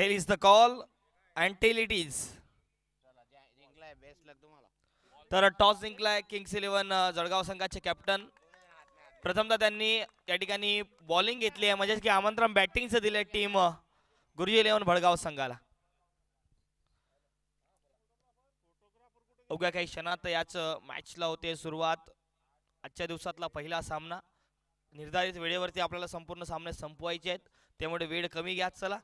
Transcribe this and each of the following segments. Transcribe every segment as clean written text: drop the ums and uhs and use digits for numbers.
Tail is the call and tail it is. तर toss जिंकलाय Kings Eleven Jalgaon संघाचे captain. प्रथमतः त्यांनी या ठिकाणी बॉलिंग घेतली आहे, म्हणजे की आमंत्रण बॅटिंगचं दिलंय टीम गुरुजी इलेव्हन भडगाव संघाला. अवघ्या काही क्षणात याच मॅचला होते सुरुवात. आजच्या दिवसातला पहिला सामना. निर्धारित वेळेवरती आपल्याला संपूर्ण सामने संपवायचे आहेत, त्यामुळे वेळ कमी घ्या. चला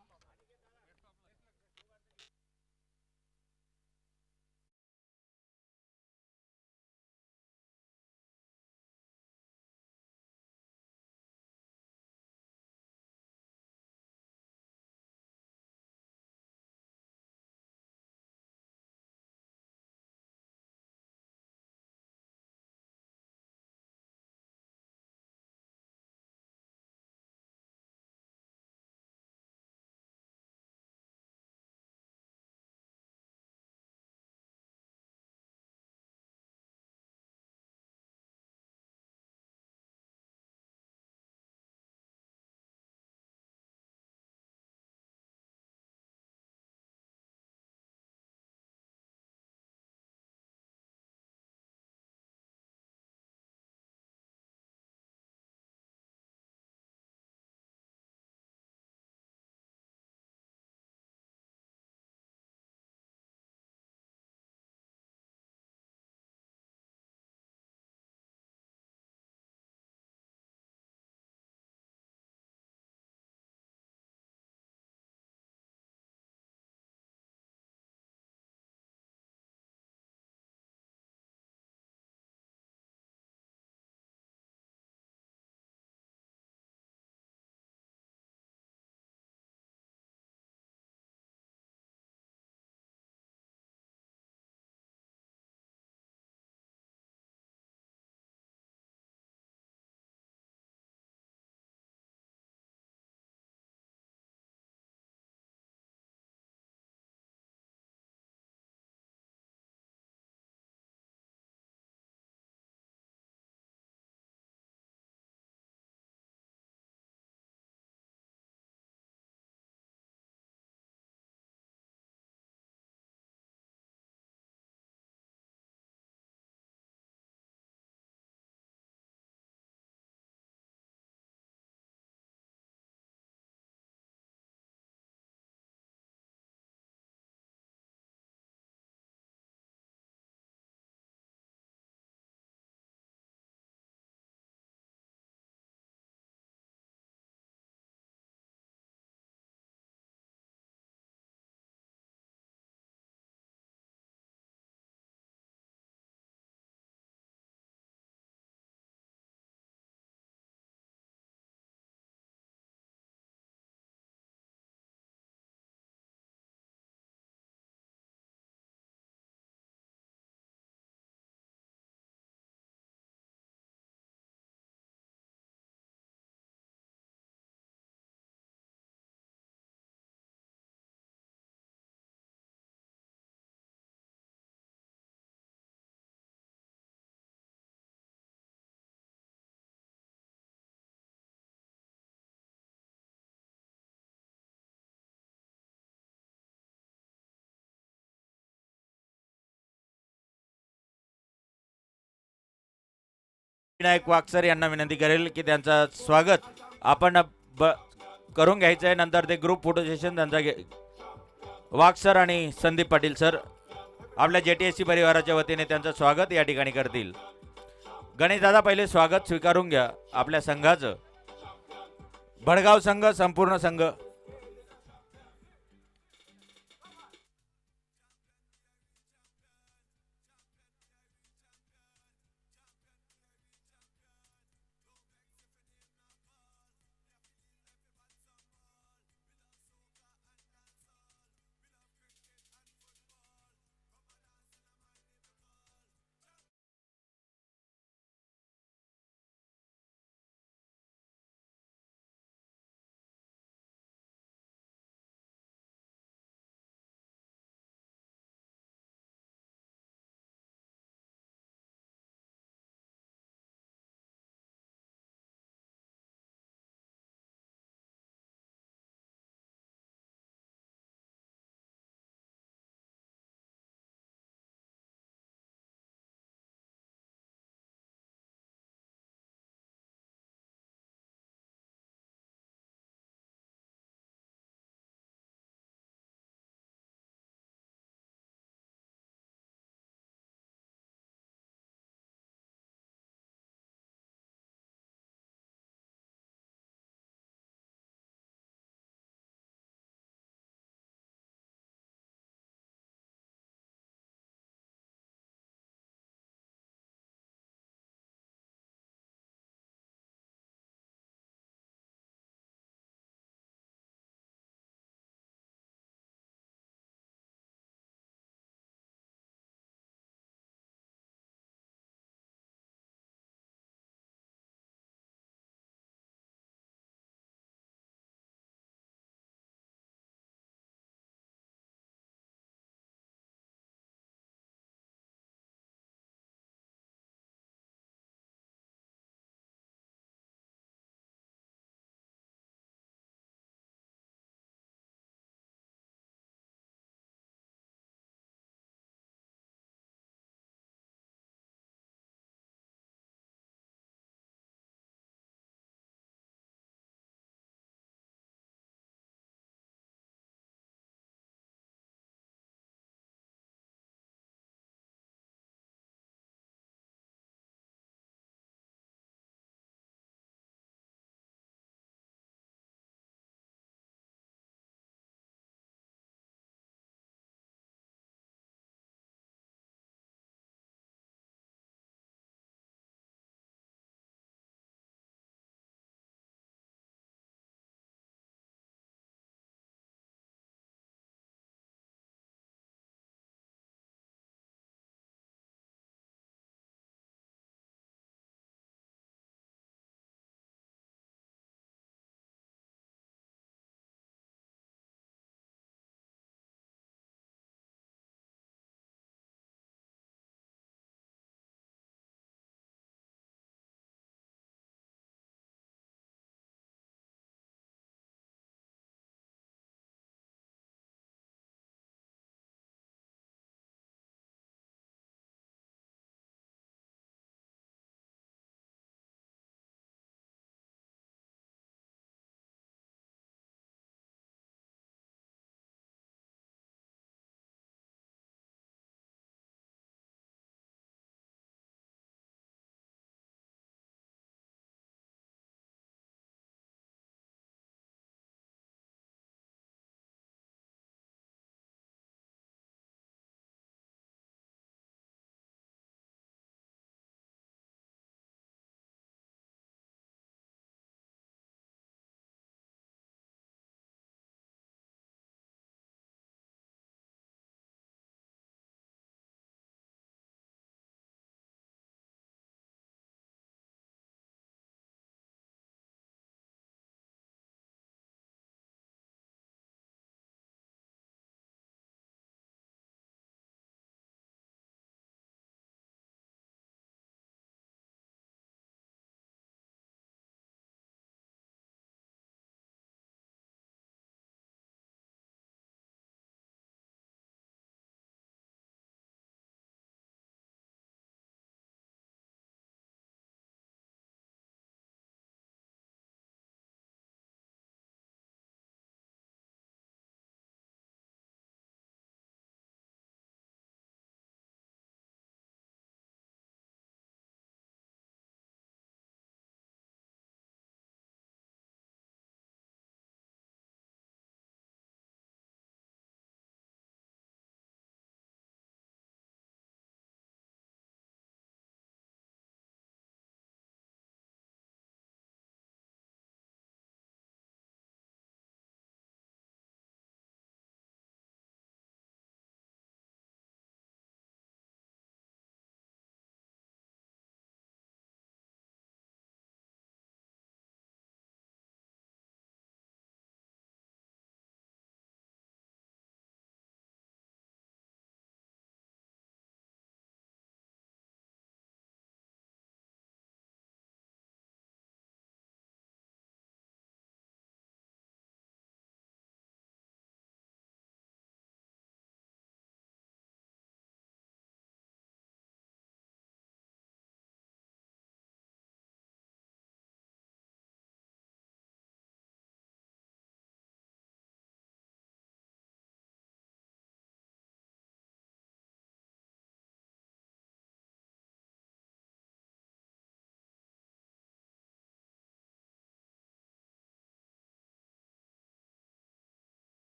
विनायक वाकसर यांना विनंती करेल की त्यांचं स्वागत आपण करून घ्यायचं आहे. नंतर ते ग्रुप फोटो सेशन त्यांचा वाकसर आणि संदीप पाटील सर आपल्या जेटीएससी परिवाराच्या वतीने त्यांचं स्वागत या ठिकाणी करतील. गणेश दादा पहिले स्वागत स्वीकारून घ्या आपल्या संघाचं. भडगाव संघ संपूर्ण संघ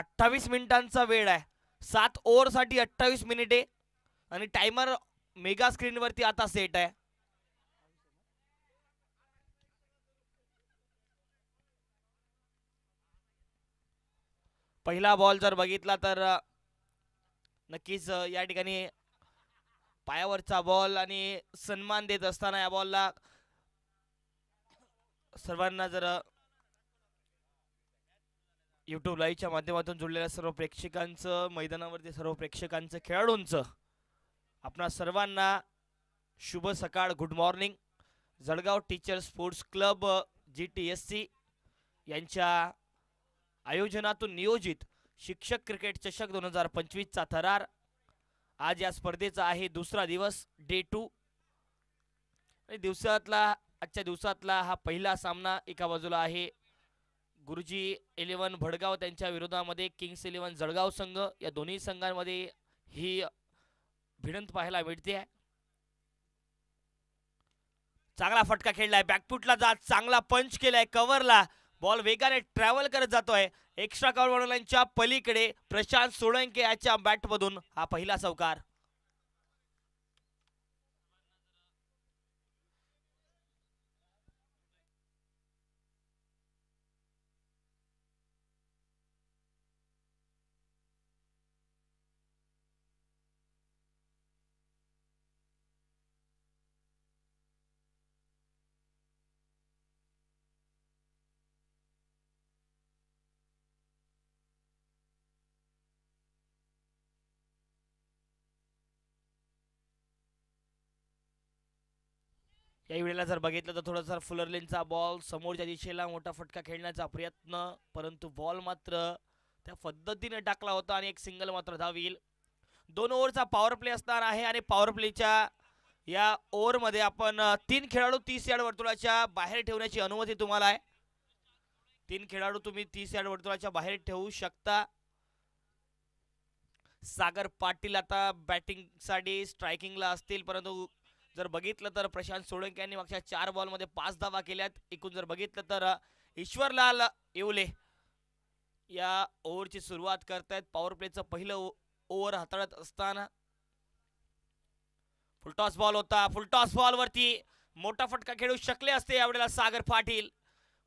28 मिनिटांचा वेळ आहे. 7 ओव्हरसाठी 28 मिनिटे आणि टायमर मेगा स्क्रीन वरती आता सेट आहे. पहिला बॉल जर बघितला तर नक्कीच या ठिकाणी पायावरचा बॉल आणि सन्मान देत असताना या बॉलला सर्वांना जर युट्यूब लाईव्हच्या माध्यमातून जुळलेल्या सर्व प्रेक्षकांचं, मैदानावरती सर्व प्रेक्षकांचं, खेळाडूंचं, आपणा सर्वांना शुभ सकाळ, good morning. Jalgaon teacher sports club GTSC यांच्या आयोजनातून नियोजित शिक्षक क्रिकेट चषक 2025चा थरार. आज या स्पर्धेचा आहे दुसरा दिवस, डे 2. आजच्या दिवसातला हा पहिला सामना. एका बाजूला आहे गुरुजी 11 भडगाव त्यांच्या विरोधामध्ये किंग्स 11 जळगाव संघ. या दोन्ही संघांमध्ये ही भिडंत पाहायला मिळते आहे. चांगला फटका खेळलाय, बॅकफुटला जात चांगला पंच केलाय, कव्हरला बॉल वेगाने ट्रॅव्हल करत जातोय. एक्स्ट्रा कव्हर लाईनच्या पलीकडे प्रशांत सोळंके याच्या बॅटमधून हा पहिला चौकार. याही वेळेला जर बघितलं तर थोडासा फुलरलेनचा बॉल समोरच्या दिशेला मोठा फटका खेळण्याचा प्रयत्न, परंतु बॉल मात्र त्या पद्धतीने टाकला होता आणि एक सिंगल मात्र धाव. 2 ओव्हरचा पॉवर प्ले असणार आहे आणि पॉवर प्लेच्या या ओव्हरमध्ये आपण 3 खेळाडू 30 यार्ड वर्तुळाच्या बाहेर ठेवण्याची अनुमती तुम्हाला आहे. 3 खेळाडू तुम्ही 30 यार्ड वर्तुळाच्या बाहेर ठेवू शकता. सागर पाटील आता बॅटिंगसाठी स्ट्रायकिंगला असतील, परंतु जर बघितलं तर प्रशांत सोळंके यांनी मागच्या 4 बॉलमध्ये 5 धावा केल्यात. एकूण जर बघितलं तर ईश्वरलाल येवले या ओव्हरची सुरुवात करतायत. पॉवर प्लेचं पहिलं ओव्हर हाताळत असताना फुलटॉस बॉल होता. फुलटॉस बॉल वरती मोठा फटका खेळू शकले असते यावेळेला सागर पाटील,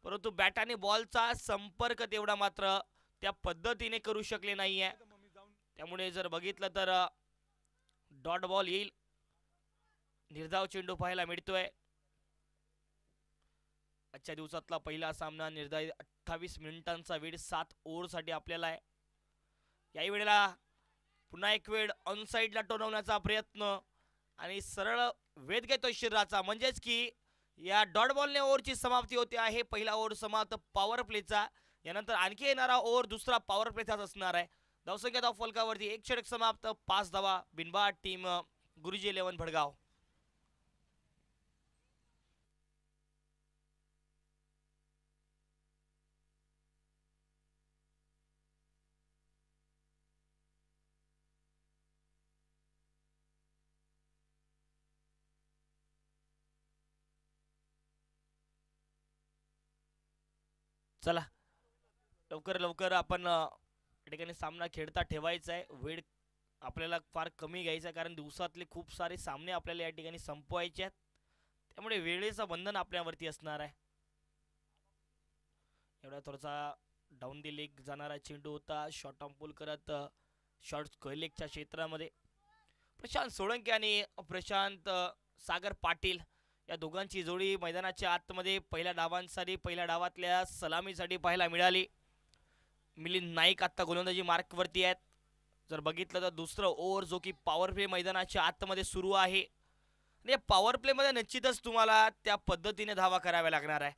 परंतु बॅटाने बॉलचा संपर्क तेवढा मात्र त्या पद्धतीने करू शकले नाहीये. त्यामुळे जर बघितलं तर डॉट बॉल येईल. निर्धाव चेंडू पाहायला मिळतोय. आजच्या दिवसातला पहिला सामना निर्धारित 28 मिनिटांचा वेळ 7 ओव्हरसाठी आपल्याला आहे. याही वेळेला पुन्हा एक वेळ ऑन साइडला टोलवण्याचा प्रयत्न आणि सरळ वेध घेतोय शरीराचा, म्हणजेच की या डॉट बॉलने ओव्हरची समाप्ती होते आहे. पहिला ओव्हर समाप्त पॉवर प्लेचा. यानंतर आणखी येणारा ओव्हर दुसरा पॉवर प्लेचाच असणार आहे. धावसंख्या धाव फलकावरती 1 षटक समाप्त, 5 धावा बिनबाद टीम गुरुजी 11 भडगाव. चला लवकर लवकर आपण या ठिकाणी सामना खेळता ठेवायचा आहे. वेळ आपल्याला फार कमी घ्यायचा आहे, कारण दिवसातले खूप सारे सामने आपल्याला या ठिकाणी संपवायचे आहेत. त्यामुळे वेळेचं बंधन आपल्यावरती असणार आहे. एवढा थोडासा डाऊन दी लेग जाणारा चेंडू होता. शॉर्ट ऑन पुल करत शॉर्ट स्क्वेअर क्षेत्रामध्ये प्रशांत सोळंके आणि प्रशांत सागर पाटील या दोघांची जोडी मैदानाच्या आतमध्ये पहिल्या डावांसाठी, पहिल्या डावातल्या सलामीसाठी पाहायला मिळाली. मिलिंद नाईक आता गोलंदाजी मार्कवरती आहेत. जर बघितलं तर दुसरं ओव्हर जो की पॉवर प्ले मैदानाच्या आतमध्ये सुरू आहे. आणि पॉवर प्लेमध्ये निश्चितच तुम्हाला त्या पद्धतीने धावा कराव्या लागणार आहे.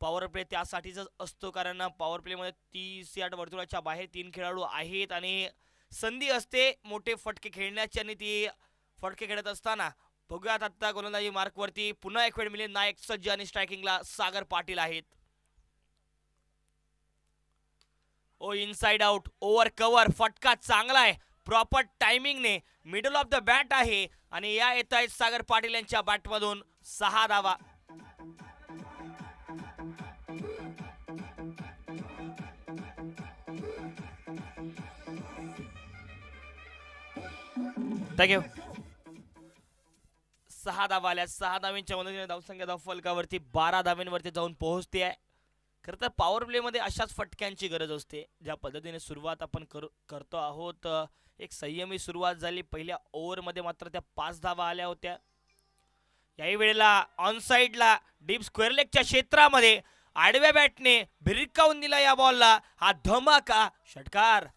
पॉवर प्ले त्यासाठीच असतो, कारण पॉवर प्लेमध्ये 30 यार्ड वर्तुळाच्या बाहेर 3 खेळाडू आहेत आणि संधी असते मोठे फटके खेळण्याची. आणि ती फटके खेळत असताना बघूयात आता गोलंदाजी मार्कवरती पुन्हा एक वेळ मिलिंद नाईक सज्ज आणि स्ट्रायकिंगला सागर पाटील आहेत. ओ इनसाइड आउट, ओव्हर कव्हर, फटका चांगला आहे, प्रॉपर टायमिंगने मिडल ऑफ द बॅट आहे आणि या येत आहेत सागर पाटील यांच्या बॅटमधून 6 धावा. थँक्यू. 6 धावा आल्या. 6 धावांच्या मदतीने धावसंख्या धावफलकावरती 12 धावांवरती जाऊन पोहोचते आहे. खरं तर पॉवर प्ले मध्ये अशाच फटक्यांची गरज असते. ज्या पद्धतीने सुरुवात आपण करतो आहोत, एक संयमी सुरुवात झाली. पहिल्या ओव्हरमध्ये मात्र त्या 5 धावा आल्या होत्या. याही वेळेला ऑन साइडला डीप स्क्वेअर लेगच्या क्षेत्रामध्ये आडव्या बॅटने भिरकावून दिला या बॉलला. हा धमाका षटकार.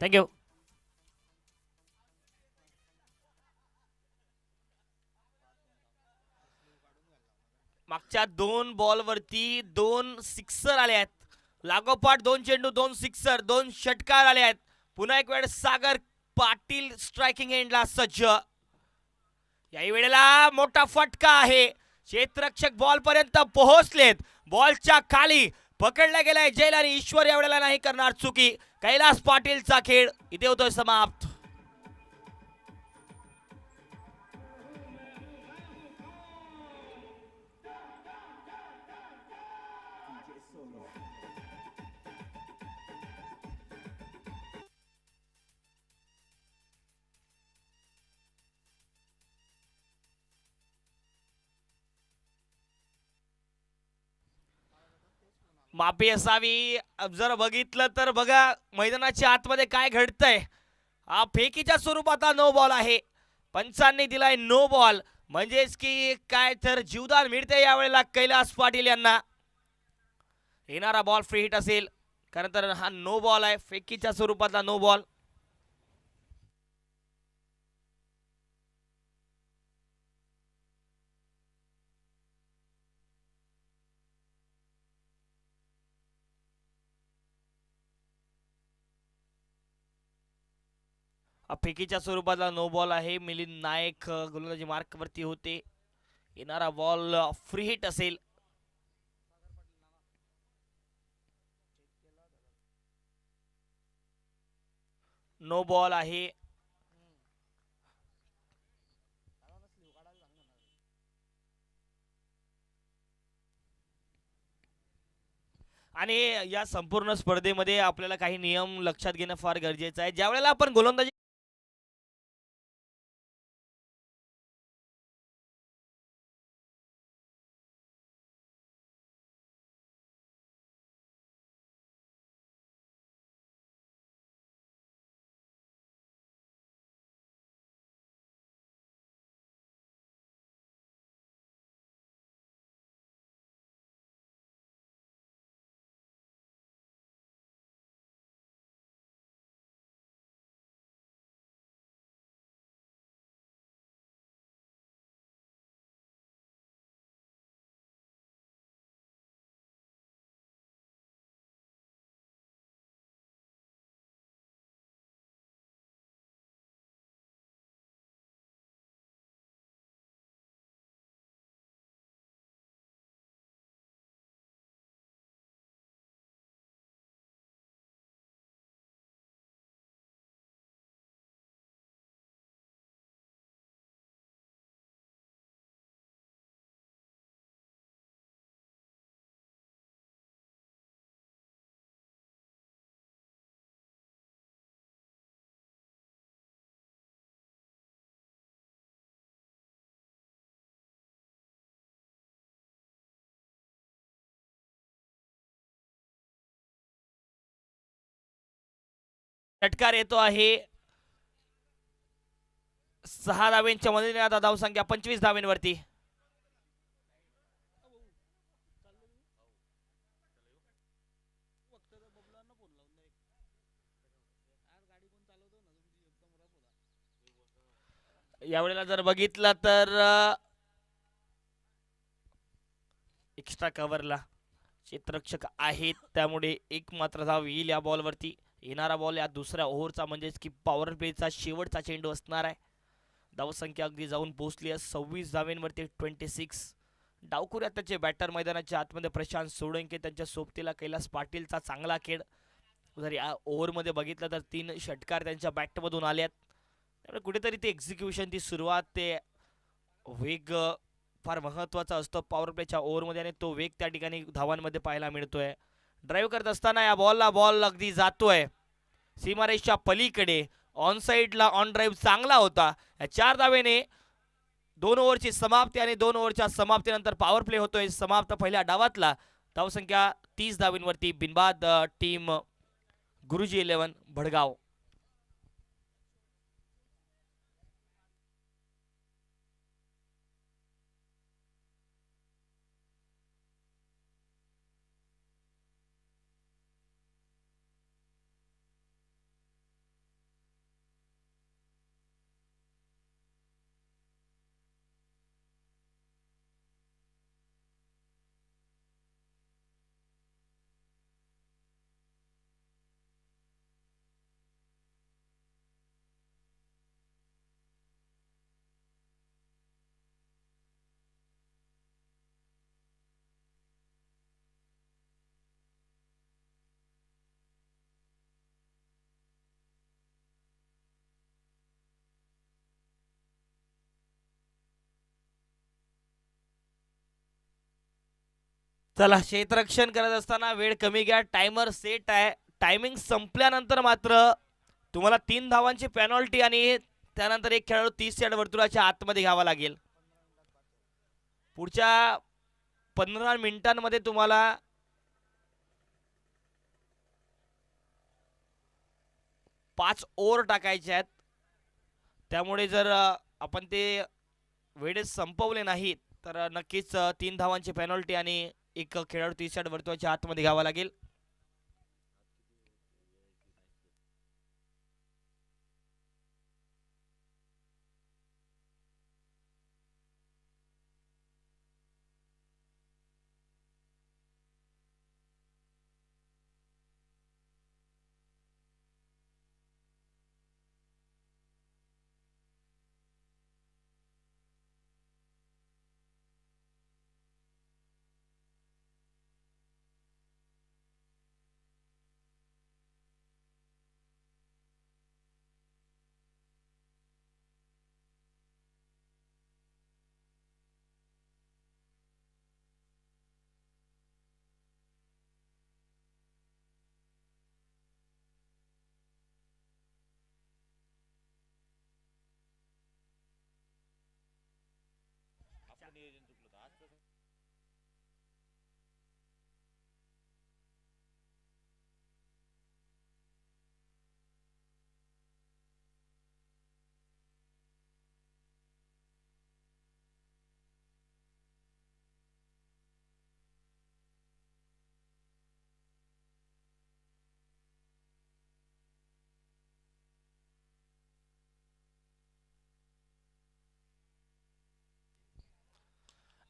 थँक्यू. मागच्या 2 बॉलवरती 2 सिक्सर आले आहेत. लागोपाठ 2 चेंडू, 2 सिक्सर, 2 षटकार आले आहेत. पुन्हा एक वेळ सागर पाटील स्ट्रायकिंग एंडला सज्ज. याही वेळेला मोठा फटका आहे. क्षेत्ररक्षक बॉल पर्यंत पोहोचलेत. बॉलच्या खाली पकडला गेलाय जैल आणि ईश्वर यावेळेला नाही करणार चुकी. कैलास पाटीलचा खेळ इथे होतोय समाप्त. माफी असावी. जर बघितलं तर बघा मैदानाच्या आतमध्ये काय घडतंय. हा फेकीच्या स्वरूपात नो बॉल आहे. पंचांनी दिलाय नो बॉल. म्हणजेच की काय तर जीवदान मिळते यावेळेला कैलास पाटील यांना. येणारा बॉल फ्री हिट असेल, कारण तर हा नो बॉल आहे. फेकीच्या स्वरूपातला नो बॉल. फेकीच्या स्वरूपातला नो बॉल आहे. मिलिंद नायक गोलंदाजी मार्क वरती होते. येणारा बॉल फ्री हिट असेल. नो बॉल आहे. आणि या संपूर्ण स्पर्धेमध्ये आपल्याला काही नियम लक्षात घेणं फार गरजेचं आहे. ज्या वेळेला आपण गोलंदाजी षटकार येतो आहे. 6 धावेंच्या मदतीने आता धावसंख्या 25 धावेंवरती. यावेळेला जर बघितलं तर एक्स्ट्रा कव्हरला क्षेत्ररक्षक आहेत, त्यामुळे एक मात्र धाव येईल या बॉलवरती. येणारा बॉल या दुसऱ्या ओव्हरचा म्हणजेच की पॉवर प्लेचा शेवटचा चेंडू असणार आहे. धावसंख्या अगदी जाऊन पोहोचली आहे 26 धावेंवरती 26. डावखुऱ्यात त्याचे बॅटर मैदानाच्या आतमध्ये प्रशांत सोळंके, त्यांच्या सोबतीला कैलास पाटीलचा चांगला खेळ. जर या ओव्हरमध्ये बघितलं तर 3 षटकार त्यांच्या बॅटमधून आल्यात. त्यामुळे कुठेतरी ते एक्झिक्युशन, ती सुरुवात, ते वेग फार महत्त्वाचा असतो पॉवर प्लेच्या ओव्हरमध्ये आणि तो वेग त्या ठिकाणी धावांमध्ये पाहायला मिळतोय. ड्राईव्ह करत असताना या बॉल अगदी जातोय सीमारेषच्या पलीकडे. ऑन साईडला ऑन ड्राईव्ह चांगला होता. या 4 धावेने 2 ओव्हरची समाप्ती आणि 2 ओव्हरच्या समाप्तीनंतर पॉवर प्ले होतोय समाप्त पहिल्या डावातला. धावसंख्या 30 धावींवरती बिनबाद टीम गुरुजी 11 भडगाव. चला, क्षेत्ररक्षण करत असताना वेळ कमी घ्या. टायमर सेट आहे. टायमिंग संपल्यानंतर मात्र तुम्हाला 3 धावांची पेनॉल्टी आणि त्यानंतर एक खेळाडू 30 यार्ड वर्तुळाच्या आतमध्ये घ्यावा लागेल. पुढच्या 15 मिनिटांमध्ये तुम्हाला 5 ओव्हर टाकायचे आहेत. त्यामुळे जर आपण ते वेळेत संपवले नाहीत तर नक्कीच 3 धावांची पेनॉल्टी आणि एक खेळाडू 30 यार्ड वर्तुळाच्या आतमध्ये घ्यावा लागेल.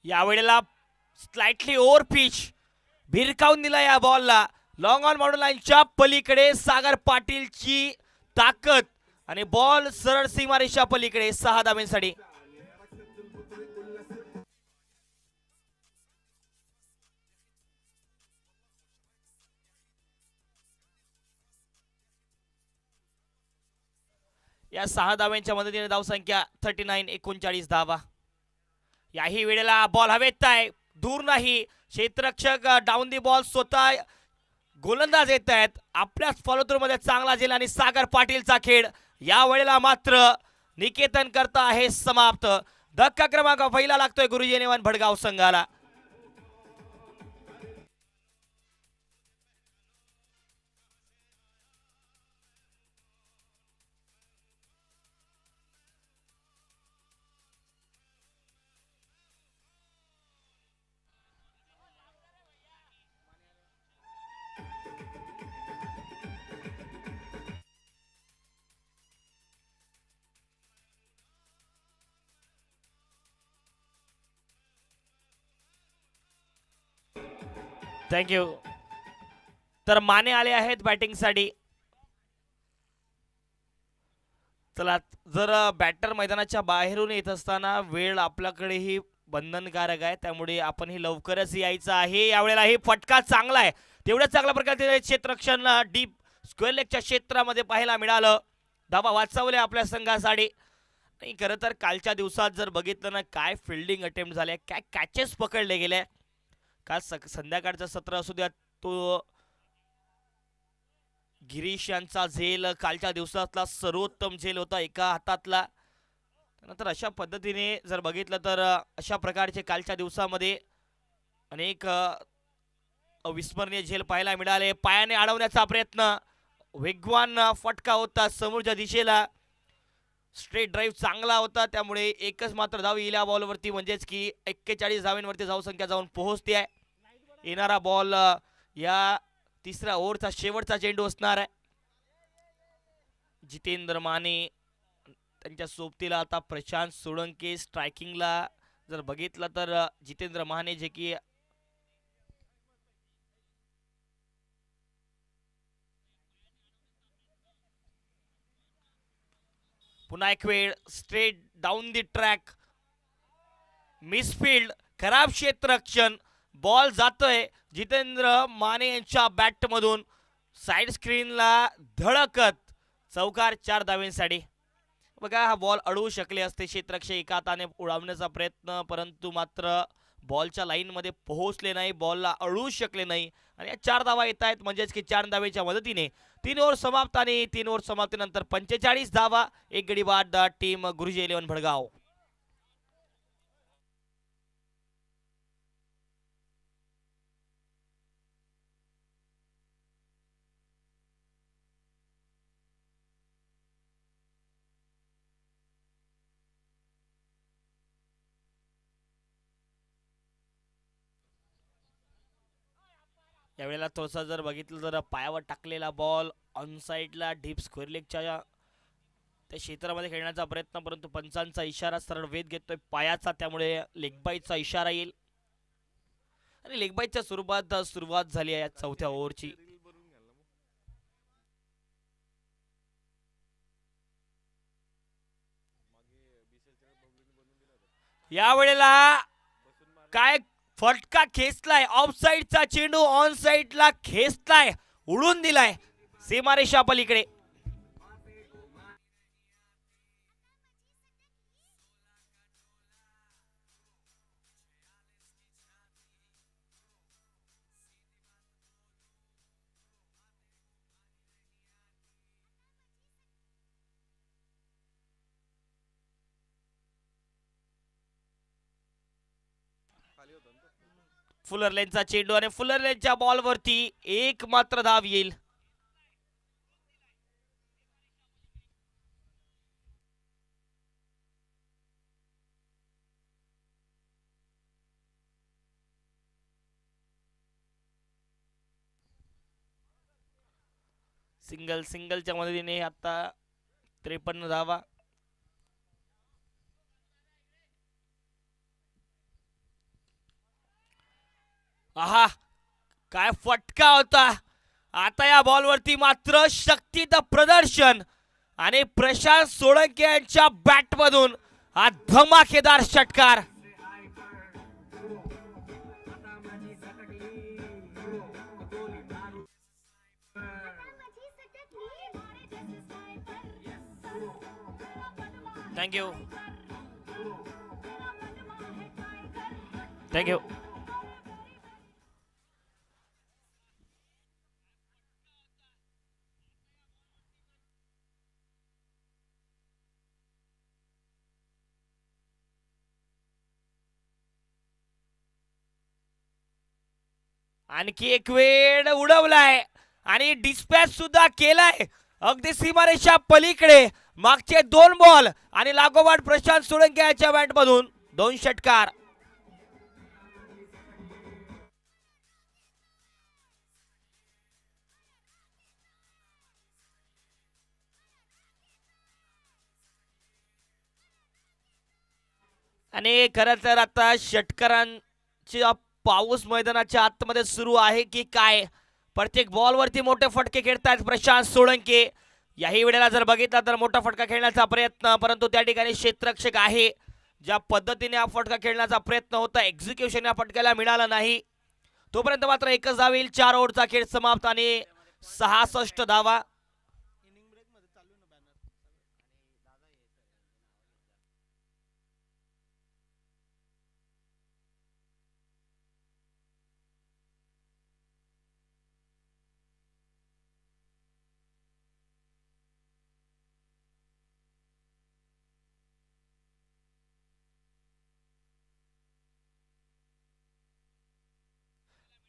यावेळेला स्लाइटली ओव्हर पिच भिरकावून दिला या बॉलला. लॉंग ऑन बाउंड्री लाईनच्या पलीकडे सागर पाटीलची ताकद आणि बॉल सरळ सीमारेषा पलीकडे 6 धावांसाठी. या 6 धावांच्या मदतीने धावसंख्या 39 धावा. याही वेळेला बॉल हवेत आहे, दूर नाही. क्षेत्ररक्षक डाऊन दी बॉल, स्वतः गोलंदाज येत आहेत. आपल्याच फॉलो थ्रू मध्ये चांगला झेल आणि सागर पाटीलचा खेळ या वेळेला मात्र निकेतन करता आहे समाप्त. धक्का क्रमांक पहिला लागतोय गुरुजी 11 भडगाव संघाला. थँक्यू. तर माने आले आहेत बॅटिंगसाठी. चला, जर बॅटर मैदानाच्या बाहेरून येत असताना वेळ आपल्याकडेही बंधनकारक आहे, त्यामुळे आपणही लवकरच यायचं आहे. यावेळेला ही फटका चांगला आहे, तेवढ्या चांगल्या प्रकारे क्षेत्ररक्षण डीप स्क्वेअर लेगच्या क्षेत्रामध्ये पाहायला मिळालं. धावा वाचवल्या आपल्या संघासाठी. आणि खरं तर कालच्या दिवसात जर बघितलं ना, काय फिल्डिंग अटेम्प्ट झाले, काय कॅचेस पकडले गेले. काल संध्याकाळचं सत्र असू द्या, तो गिरीश यांचा झेल कालच्या दिवसातला सर्वोत्तम झेल होता एका हातातला. त्यानंतर अशा पद्धतीने जर बघितलं तर अशा प्रकारचे कालच्या दिवसामध्ये अनेक अविस्मरणीय झेल पाहायला मिळाले. पायाने अडवण्याचा प्रयत्न, वेगवान फटका होता समोरच्या दिशेला. स्ट्रेट ड्राईव्ह चांगला होता, त्यामुळे एकच मात्र धाव येईल या बॉलवरती, म्हणजेच की 41 धावांवरती धावसंख्या जाऊन पोहोचते आहे. येणारा बॉल या तिसऱ्या ओव्हरचा शेवटचा चेंडू असणार आहे. जितेंद्र माने त्यांच्या सोबतीला आता प्रशांत सोळंके. स्ट्रायकिंगला जर बघितलं तर जितेंद्र माने जे की पुन्हा एक वेळ straight down the track, misfield, खराब क्षेत्ररक्षण, बॉल जातोय जितेंद्र माने यांच्या बॅट मधून साइड स्क्रीनला धडकत. चौकार 4 धावांसाठी. बघा हा बॉल अडवू शकले असते क्षेत्ररक्षक एका हाताने उडवण्याचा प्रयत्न, परंतु मात्र बॉलच्या लाईन मध्ये पोहोचले नाही, बॉलला अडवू शकले नाही. आणि या 4 धावा येत आहेत, म्हणजेच की 4 धावेच्या मदतीने 3 ओव्हर समाप्त. आणि 3 ओव्हर समाप्तीनंतर 45 धावा, एक गडी बाद टीम गुरुजी 11 भडगाव. यावेळेला थोडासा जर बघितलं तर पायावर टाकलेला बॉल ऑन साईडला डीप स्क्वेअर लेगच्या त्या क्षेत्रामध्ये खेळण्याचा प्रयत्न, परंतु पंचांचा इशारा सरळ वेध घेतोय पायाचा, त्यामुळे लेगबाईचा इशारा येईल. आणि लेगबाईच्या स्वरूपात सुरुवात झाली आहे या चौथ्या ओव्हरची. यावेळेला काय फटका खेचलाय, ऑफ साइडचा चेंडू ऑन साइडला खेचलाय, उडून दिलाय सीमारेषा पलीकडे. फुलरलेनचा चेंडू आणि फुलरलेनच्या बॉलवरती एक मात्र धाव येईल. सिंगलच्या मदतीने आता 53 धावा. आहा काय फटका होता. आता या बॉलवरती मात्र शक्तीचं प्रदर्शन आणि प्रशांत सोळंके यांच्या बॅट मधून हा धमाकेदार षटकार. Thank you thank you. आणखी एक वेळ उडवलाय आणि डिस्पॅच सुद्धा केलाय अगदी सीमारेषा पलीकडे. मागचे 2 बॉल आणि लागोपाठ प्रशांत सोळंके याच्या बॅट मधून 2 षटकार. आणि खरं तर आता षटकारांची पाऊस मैदानाच्या आतमध्ये सुरू आहे की काय. प्रत्येक बॉलवरती मोठे फटके खेळतात प्रशांत सोळंके. याही वेळेला जर बघितला तर मोठा फटका खेळण्याचा प्रयत्न, परंतु त्या ठिकाणी क्षेत्ररक्षक आहे. ज्या पद्धतीने हा फटका खेळण्याचा प्रयत्न होता, एक्झिक्युशन या फटक्याला मिळालं नाही. तोपर्यंत मात्र एकच धाव येईल. 4 ओव्हरचा खेळ समाप्त आणि 66 धावा.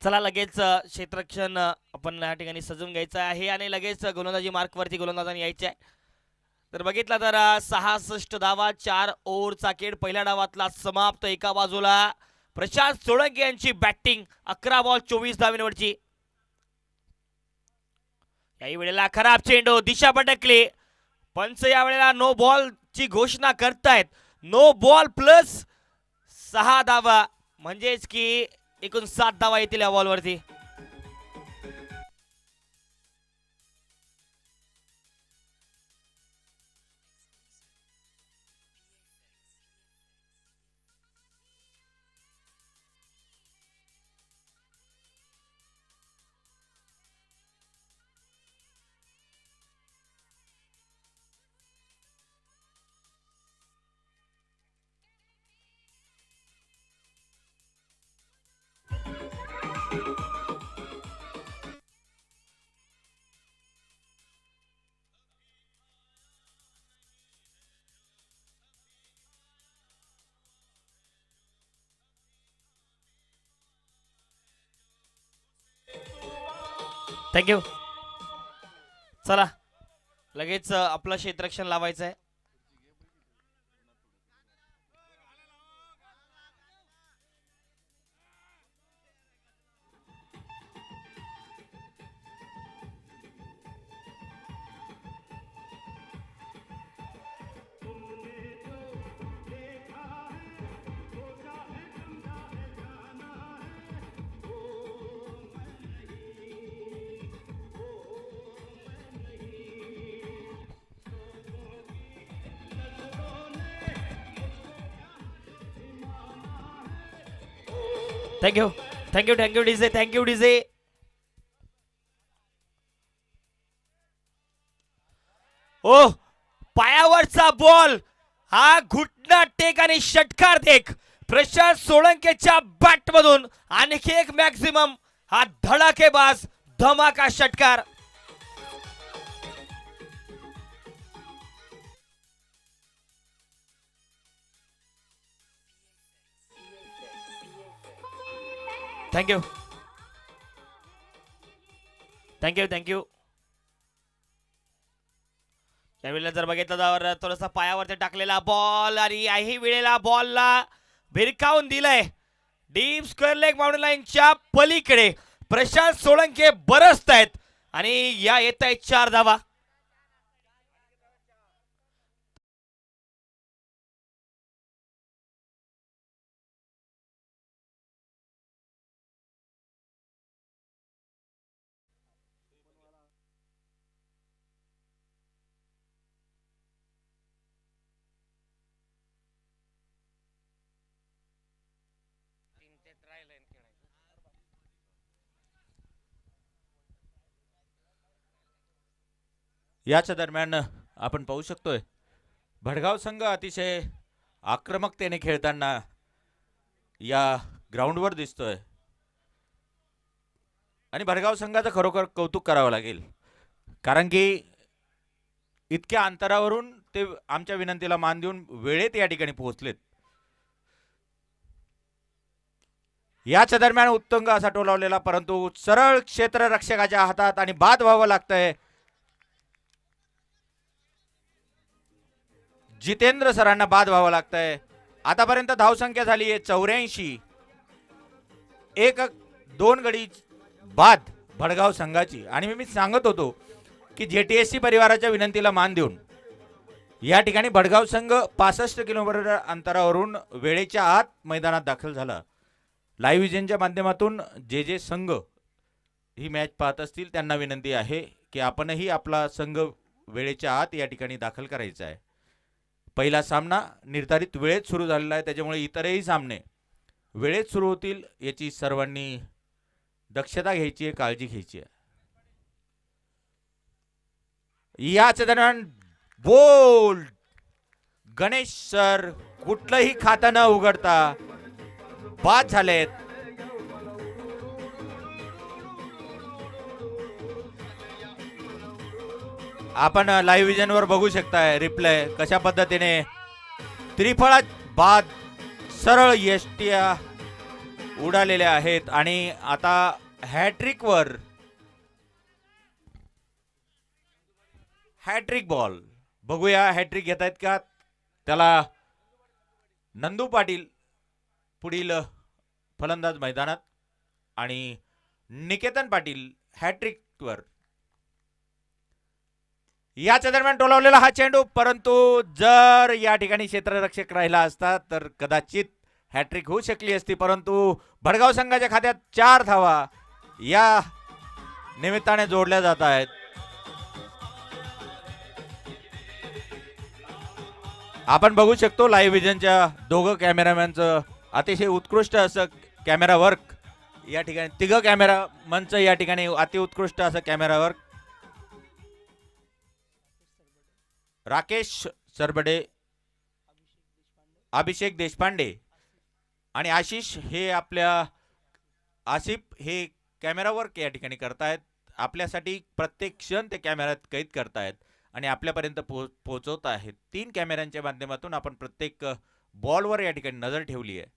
चला लगेच क्षेत्ररक्षण आपण या ठिकाणी सजून घ्यायचं आहे आणि लगेच गोलंदाजी मार्कवरती गोलंदाजांनी यायचे आहे. तर बघितला तर 66 धावा 4 ओव्हरचा खेळ पहिल्या डावातला समाप्त. एका बाजूला प्रशांत सोळंके यांची बॅटिंग 11 बॉल 24 धावांवरची. याही वेळेला खराब चेंडू दिशा भटकली. पंच या वेळेला नो बॉल ची घोषणा करतायत. नो बॉल प्लस 6 धावा म्हणजेच की एकूण 7 धावा येतील या बॉलवरती. थँक्यू. चला लगेच आपलं क्षेत्ररक्षण लावायचं आहे. Thank you thank you thank you DJ. Thank you DJ. ओ पायावरचा बॉल हा घुटना टेक आणि षटकार देख प्रशांत सोळंकेच्या बॅट मधून आणखी एक मॅक्सिमम हा धडाकेबाज धमाका षटकार. Thank you thank you thank you. यावेळेला जर बघितलं तर थोडासा पायावरती टाकलेला बॉल आणि याही वेळेला बॉलला भिरकावून दिलंय डीप स्क्वेअर लेग बाउंड्री लाईनच्या पलीकडे. प्रशांत सोळंके बरसतायत आणि या येत आहेत 4 धावा. याच दरम्यान आपण पाहू शकतोय भडगाव संघ अतिशय आक्रमकतेने खेळताना या ग्राउंडवर दिसतोय आणि भडगाव संघाचं खरोखर कौतुक करावं लागेल, कारण की इतक्या अंतरावरून ते आमच्या विनंतीला मान देऊन वेळेत या ठिकाणी पोहोचलेत. याच दरम्यान उत्तुंग असा टोलावलेला परंतु सरळ क्षेत्ररक्षकाच्या हातात आणि बाद व्हावं लागतंय. जितेंद्र सरांना बाद व्हावं लागतंय. आतापर्यंत धावसंख्या झाली आहे 84. 1-2 गडी बाद भडगाव संघाची. आणि मी सांगत होतो की जेटीएससी परिवाराच्या विनंतीला मान देऊन या ठिकाणी भडगाव संघ 65 किलोमीटर अंतरावरून वेळेच्या आत मैदानात दाखल झाला. लाईव्ह विजनच्या माध्यमातून जे संघ ही मॅच पाहत असतील त्यांना विनंती आहे की आपणही आपला संघ वेळेच्या आत या ठिकाणी दाखल करायचा आहे. पहिला सामना निर्धारित वेळेत सुरू झालेला आहे, त्याच्यामुळे इतरही सामने वेळेत सुरू होतील याची सर्वांनी दक्षता घ्यायची आहे, काळजी घ्यायची आहे. याच दरम्यान बोल गणेश सर कुठलंही खातं न उघडता बाद झालेत. आपण लाईव्ह विजन वर बघू शकताय रिप्लाय कशा पद्धतीने त्रिफळा बाद सरळ यष्ट्या उडालेल्या आहेत आणि आता हॅट्रिकवर हॅट्रिक बॉल बघूया हॅट्रिक घेत आहेत का त्याला नंदू पाटील पुढील फलंदाज मैदानात आणि निकेतन पाटील हॅट्रिकवर याच्या दरम्यान टोलावलेला हा चेंडू परंतु जर या ठिकाणी क्षेत्ररक्षक राहिला असता तर कदाचित हॅट्रिक होऊ शकली असती परंतु भडगाव संघाच्या खात्यात 4 धावा या निमित्ताने जोडल्या जात आहेत. आपण बघू शकतो लाईव्ह विजनच्या दोघं कॅमेरामॅनचं अतिशय उत्कृष्ट असं कॅमेरा वर्क या ठिकाणी तिघं कॅमेरा मंच या ठिकाणी अतिउत्कृष्ट असं कॅमेरा वर्क. राकेश सरबडे, अभिषेक देशपांडे आणि आशिष हे आसिफ हे कॅमेरा वर्क या ठिकाणी करतायत. आपल्यासाठी प्रत्येक क्षण ते कॅमेऱ्यात कैद करतायत आणि आपल्यापर्यंत पोहोचवत आहेत. 3 कॅमेऱ्यांच्या माध्यमातून आपण प्रत्येक बॉलवर या ठिकाणी नजर ठेवली आहे.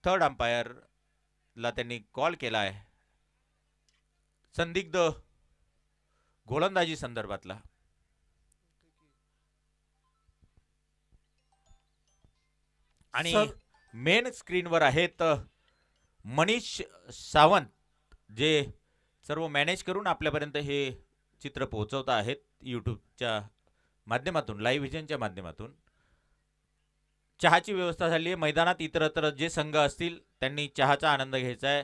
थर्ड अंपायरला त्यांनी कॉल केला आहे संदिग्ध गोलंदाजी संदर्भातला. आणि मेन स्क्रीनवर आहेत मनीष सावंत जे सर्व मॅनेज करून आपल्यापर्यंत हे चित्र पोहोचवत आहेत यूट्यूबच्या माध्यमातून लाईव्ह विजनच्या माध्यमातून. चहाची व्यवस्था झाली आहे मैदानात. इतरत्र जे संघ असतील त्यांनी चहाचा आनंद घ्यायचा आहे.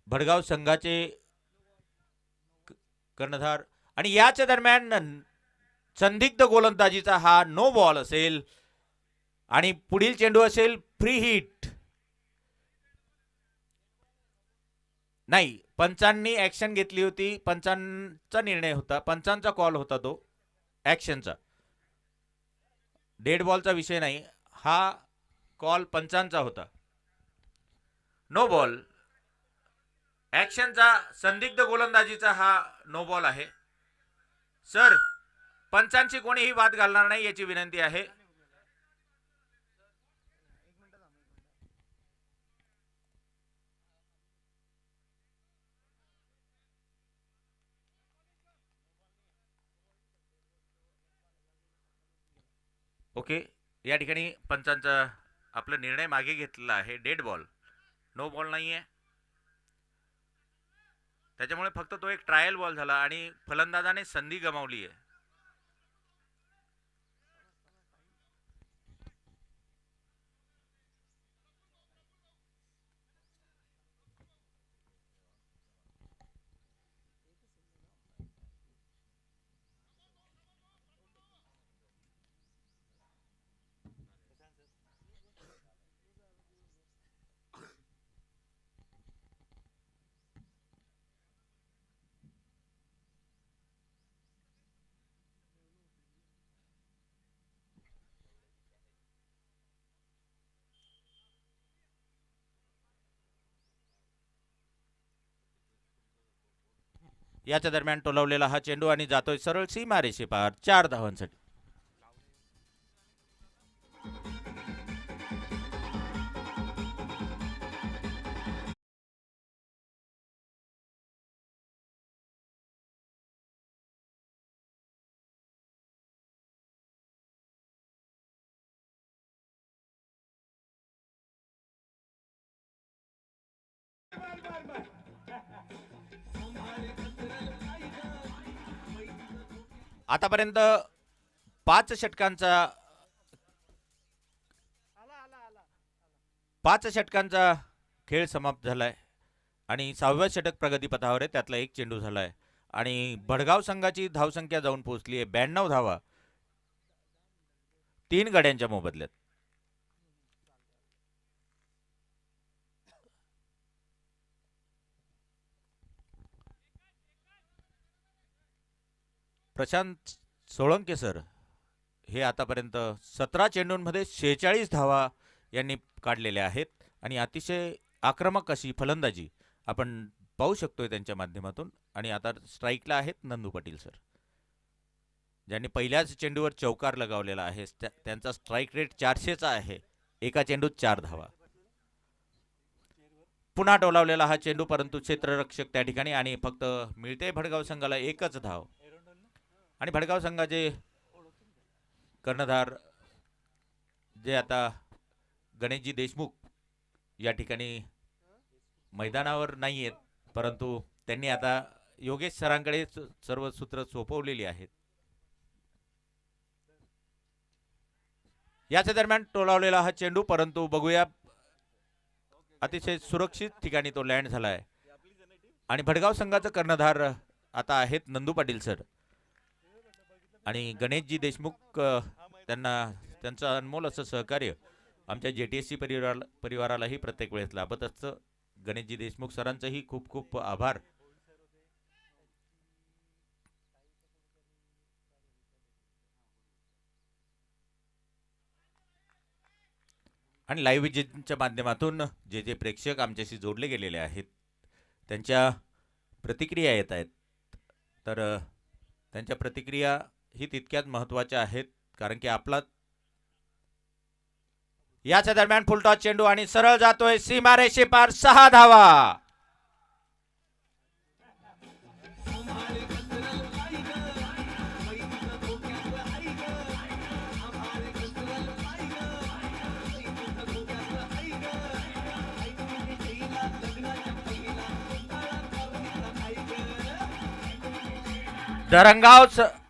भडगाव संघाचे कर्णधार आणि याच्या दरम्यान संदिग्ध गोलंदाजीचा हा नो बॉल असेल आणि पुढील चेंडू असेल फ्री हिट. नाही, पंचांनी ऍक्शन घेतली होती. पंचांचा निर्णय होता, पंचांचा कॉल होता तो ऍक्शनचा. डेड बॉलचा विषय नाही, हा कॉल पंचांचा होता. नो बॉल ऍक्शनचा संदिग्ध गोलंदाजीचा हा नो बॉल आहे. सर, पंचांची कोणीही वाद घालणार नाही याची विनंती आहे. ओके, या ठिकाणी पंचांचा आपला निर्णय मागे घेतलेला आहे. डेड बॉल, नो बॉल नाहीये. त्याच्यामुळे फक्त तो एक ट्रायल बॉल झाला आणि फलंदाजाने संधी गमावली आहे. याच्या दरम्यान टोलवलेला हा चेंडू आणि जातोय सरळ सीमारेषे पार 4 धावांसाठी. आतापर्यंत 5 षटकांचा खेळ समाप्त झालाय आणि 6व्या षटक प्रगतीपथावर आहे. त्यातला एक चेंडू झालाय आणि भडगाव संघाची धावसंख्या जाऊन पोहोचली आहे 92 धावा 3 गड्यांच्या मोबदल्यात. प्रशांत सोळंके सर हे आतापर्यंत 17 चेंडूंमध्ये 46 धावा यांनी काढलेल्या आहेत आणि अतिशय आक्रमक अशी फलंदाजी आपण पाहू शकतोय त्यांच्या माध्यमातून. आणि आता स्ट्राईकला आहेत नंदू पाटील सर. ज्यांनी पहिल्याच चेंडूवर चौकार लगावलेला आहे, त्यांचा स्ट्राईक रेट 400चा आहे. एका चेंडूत 4 धावा. पुन्हा डोलावलेला हा चेंडू, परंतु क्षेत्ररक्षक त्या ठिकाणी आणि फक्त मिळते भडगाव संघाला एकच धाव. आणि भडगाव संघाचे कर्णधार जे आता गणेशजी देशमुख या ठिकाणी मैदानावर नाही आहेत, परंतु त्यांनी आता योगेश सरांकडे सर्व सूत्र सोपवलेली आहेत. याच्या दरम्यान टोलावलेला हा चेंडू, परंतु बघूया अतिशय सुरक्षित ठिकाणी तो लँड झाला आहे. आणि भडगाव संघाचा कर्णधार आता आहेत नंदू पाटील सर आणि गणेशजी देशमुख त्यांना त्यांचं अनमोल असं सहकार्य आमच्या JTSC परिवारालाही प्रत्येक वेळेस लाभत असतं. गणेशजी देशमुख सरांचंही खूप खूप आभार. आणि लाईव्ह विजनच्या माध्यमातून जे जे प्रेक्षक आमच्याशी जोडले गेलेले आहेत त्यांच्या प्रतिक्रिया येत आहेत, तर त्यांच्या प्रतिक्रिया ही तितक्याच महत्त्वाच्या आहेत, कारण की आपला याच्या दरम्यान फुलटॉस चेंडू आणि सरळ जातोय सीमारेषे पार 6 धावा.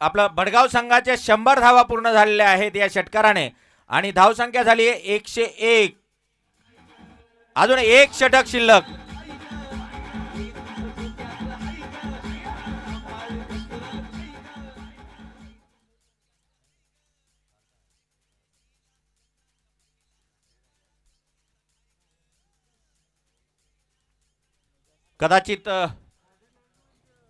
आपला भडगाव संघाच्या 100 धावा पूर्ण झालेल्या आहेत या षटकाराने आणि धावसंख्या झाली आहे 101. अजून एक षटक शिल्लक. कदाचित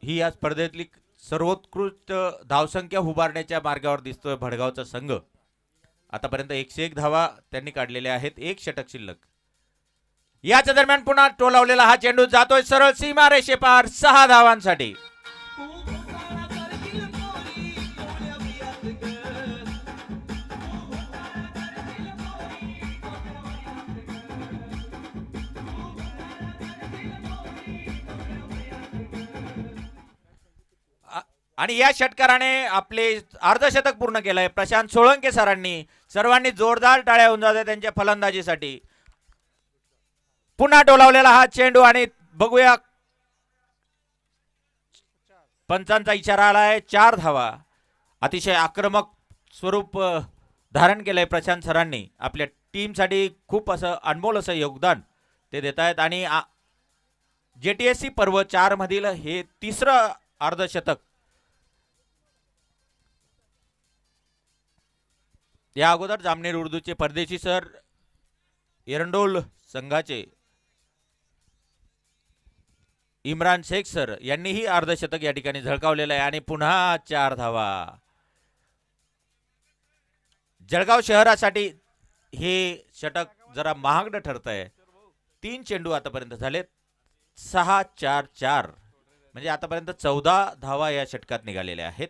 ही या स्पर्धेतली सर्वोत्कृष्ट धावसंख्या उभारण्याच्या मार्गावर दिसतोय भडगावचा संघ. आतापर्यंत 101 धावा त्यांनी काढलेल्या आहेत, एक षटक शिल्लक. याच्या दरम्यान पुन्हा टोलावलेला हा चेंडू जातोय सरळ सीमारेषे पार 6 धावांसाठी. आणि या षटकाराने आपले अर्धशतक पूर्ण केलंय प्रशांत सोळंके सरांनी. सर्वांनी जोरदार टाळ्या होऊन जाते त्यांच्या फलंदाजीसाठी. पुन्हा डोलावलेला हा चेंडू आणि बघूया पंचांचा इशारा आलाय. 4 धावा. अतिशय आक्रमक स्वरूप धारण केलंय प्रशांत सरांनी. आपल्या टीमसाठी खूप असं अनमोल असं योगदान ते देत आहेत आणि JTSC पर्व 4 मधील हे 3रं अर्धशतक. या अगोदर जामनेर उर्दूचे परदेशी सर, एरंडोल संघाचे इम्रान शेख सर यांनीही अर्धशतक या ठिकाणी झळकावलेलं आहे आणि पुन्हा 4 धावा. जळगाव शहरासाठी हे षटक जरा महागडं ठरतंय. 3 चेंडू आतापर्यंत झालेत. 6-4-4 म्हणजे आतापर्यंत 14 धावा या षटकात निघालेल्या आहेत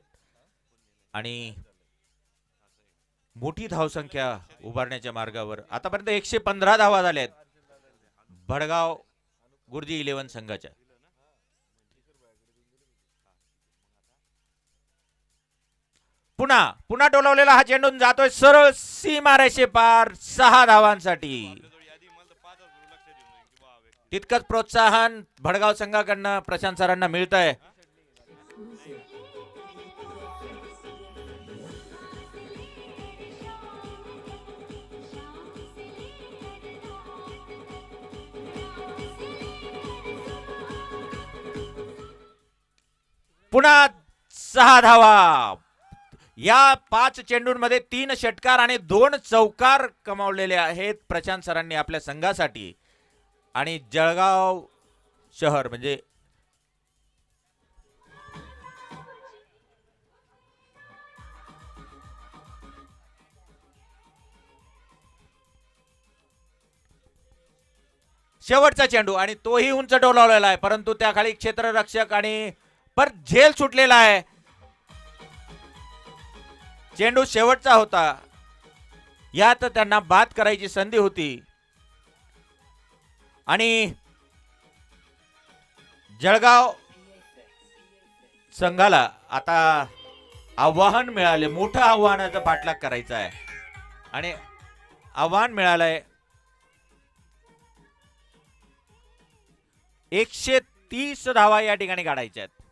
आणि मोठी धावसंख्या उभारण्याच्या मार्गावर आतापर्यंत 115 धावा झाल्या आहेत भडगाव गुरुजी 11 संघाच्या. पुन्हा डोलावलेला हा चेंडू जातोय सरळ सीमारेषे पार 6 धावांसाठी. तितकंच प्रोत्साहन भडगाव संघाकडनं प्रशांत सरांना मिळत आहे. पुन्हा 6 धावा. या 5 चेंडूंमध्ये 3 षटकार आणि 2 चौकार कमावलेले आहेत प्रशांत सरांनी आपल्या संघासाठी. आणि जळगाव शहर म्हणजे शेवटचा चेंडू आणि तोही उंच डोलावलेला आहे, परंतु त्या खाली क्षेत्ररक्षक आणि पर झेल सुटलेला आहे. चेंडू शेवटचा होता, यात त्यांना बाद करायची संधी होती आणि जळगाव संघाला आता आव्हान मिळाले, मोठं आव्हानाचा पाठलाग करायचा आहे आणि आव्हान मिळालंय 130 धावा या ठिकाणी काढायच्या आहेत.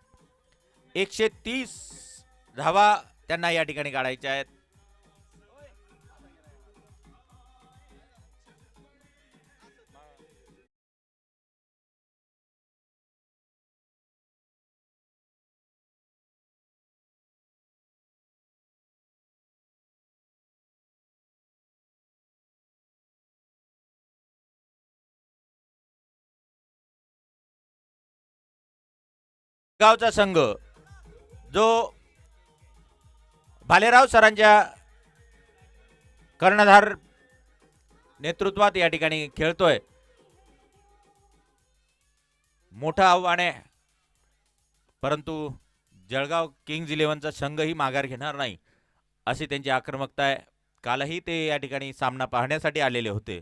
130 धावा त्यांना या ठिकाणी काढायच्या आहेत. गावचा संघ जो भालेराव सरांच्या कर्णधार नेतृत्वात या ठिकाणी खेळतोय, मोठं आव्हान आहे. परंतु जळगाव किंग्ज इलेव्हनचा संघही माघार घेणार नाही अशी त्यांची आक्रमकता आहे. कालही ते या ठिकाणी सामना पाहण्यासाठी आलेले होते.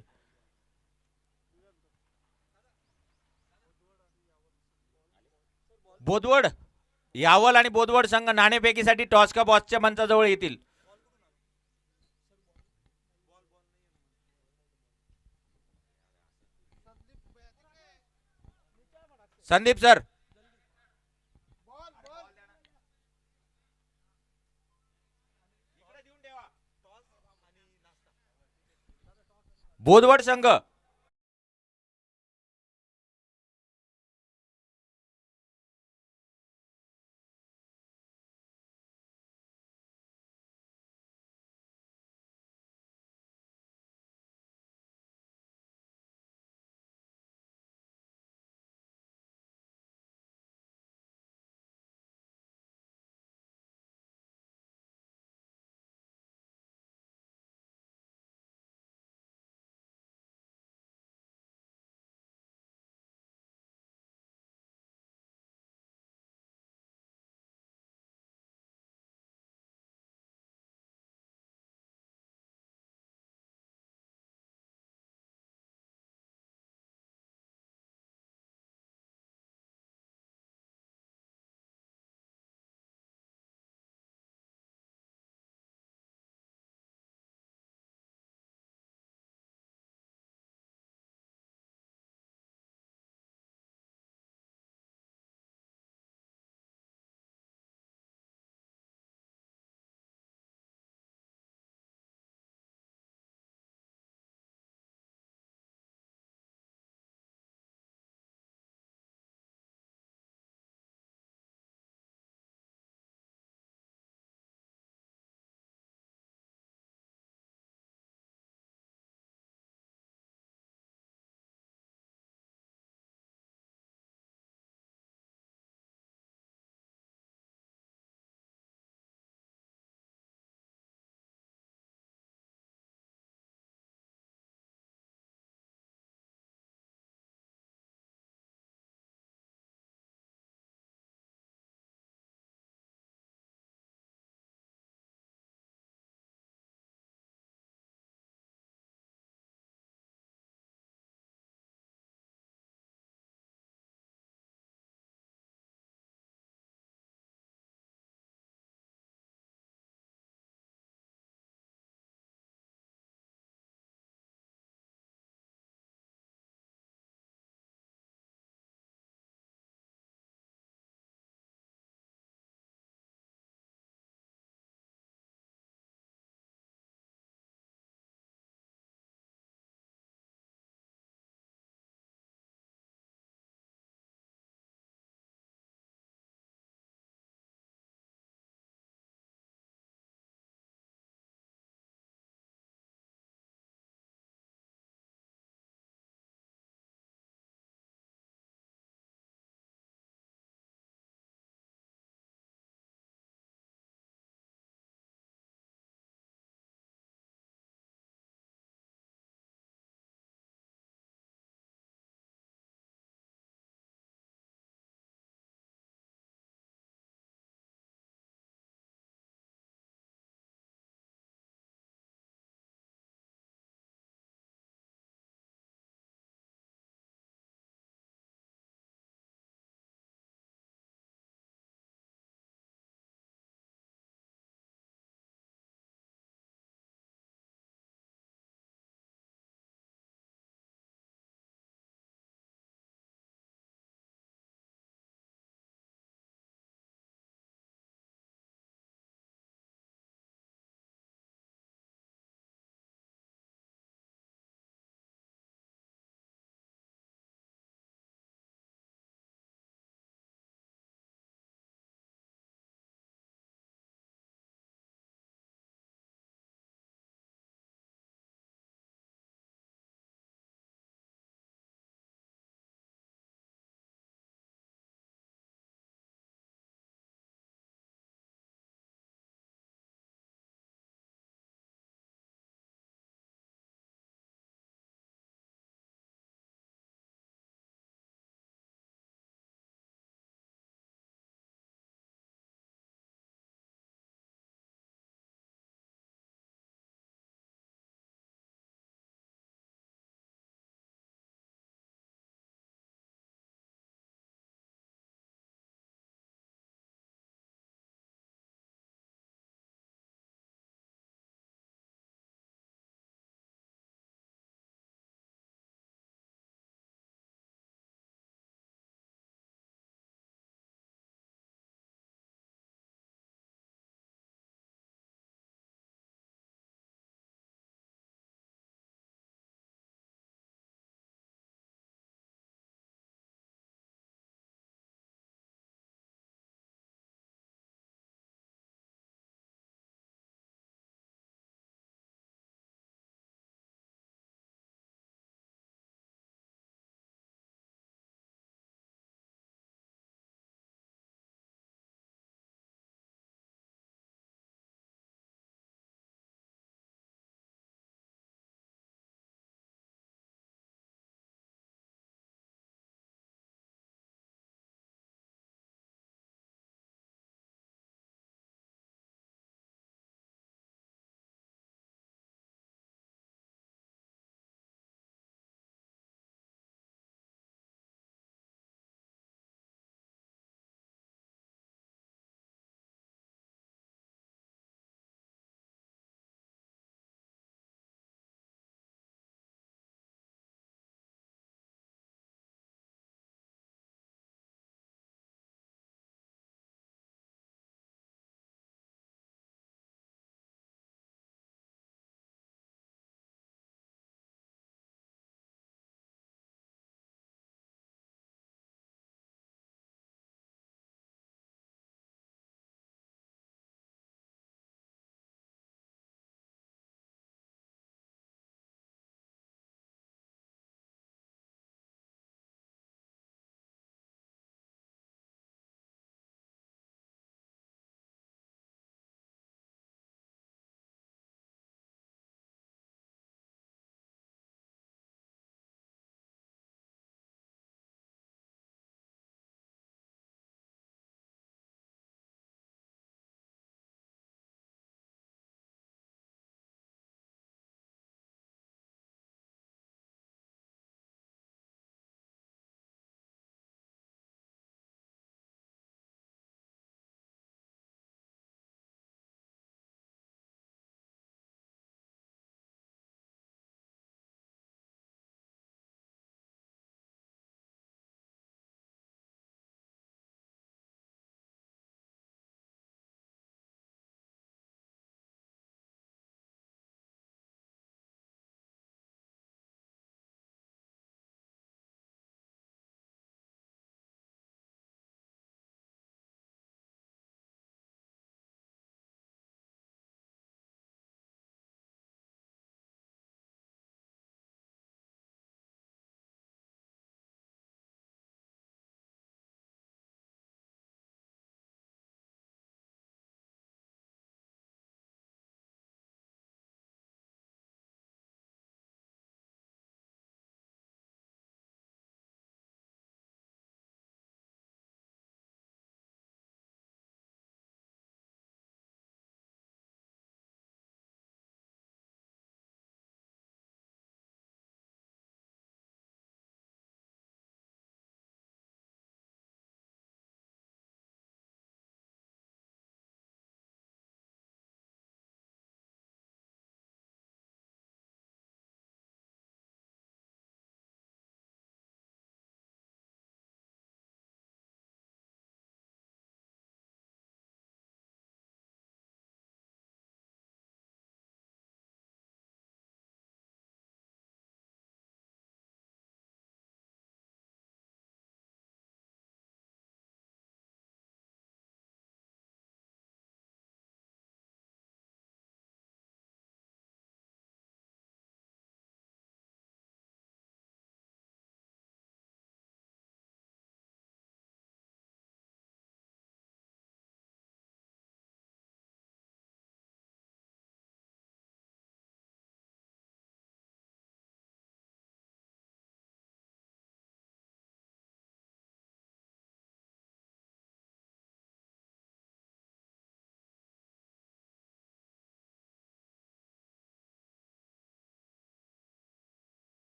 बोदवड, यावल आणि बोदवड संघ नाणेफेकीसाठी टॉस का बॉसच्या मंचाजवळ येतील. संदीप सर, बोदवड संघ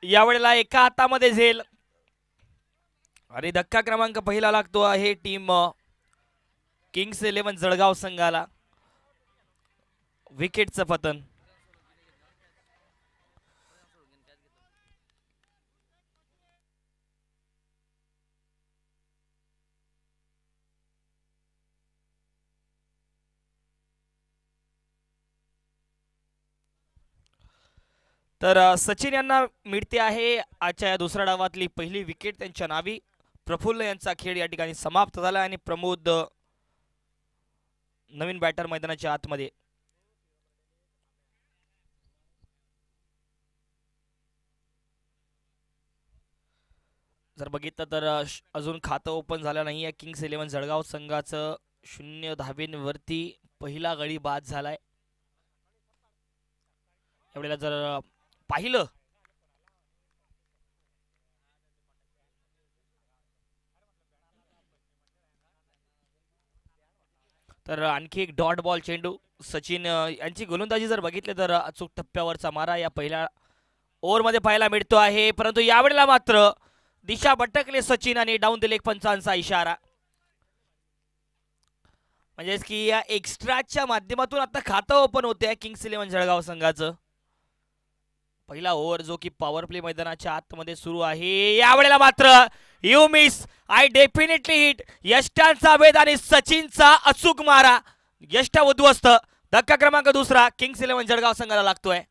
यावेळेला एका हातामध्ये झेल आणि धक्का क्रमांक पहिला लागतो आहे टीम किंग्स 11 जळगाव संघाला. विकेटचं पतन. तर सचिन यांना मिळते आहे आजच्या या दुसऱ्या डावातली पहिली विकेट त्यांच्या नावी. प्रफुल्ल यांचा खेळ या ठिकाणी समाप्त झाला आणि प्रमोद नवीन बॅटर मैदानाच्या आतमध्ये. जर बघितलं तर अजून खातं ओपन झालं नाही आहे किंग्स 11 जळगाव संघाचं. 0 धाबेंवरती पहिला गडी बाद झालाय. यावेळेला जर पाहिलं तर आणखी एक डॉट बॉल चेंडू. सचिन यांची गोलंदाजी जर बघितली तर अचूक टप्प्यावरचा मारा या पहिल्या ओव्हरमध्ये पाहायला मिळतो आहे. परंतु यावेळेला मात्र दिशा भटकले सचिन आणि डाऊन दिले पंचांचा इशारा. म्हणजेच की या एक्स्ट्राच्या माध्यमातून आता खातं ओपन होते किंग्स 11 जळगाव संघाचं. पहिला ओव्हर जो की पॉवर प्ले मैदानाच्या आतमध्ये सुरू आहे. यावेळेला मात्र you miss I definitely hit. यष्टांचा वेध आणि सचिनचा अचूक मारा. यष्टा उद्ध्वस्त. धक्का क्रमांक दुसरा किंग्स 11 जळगाव संघाला लागतोय.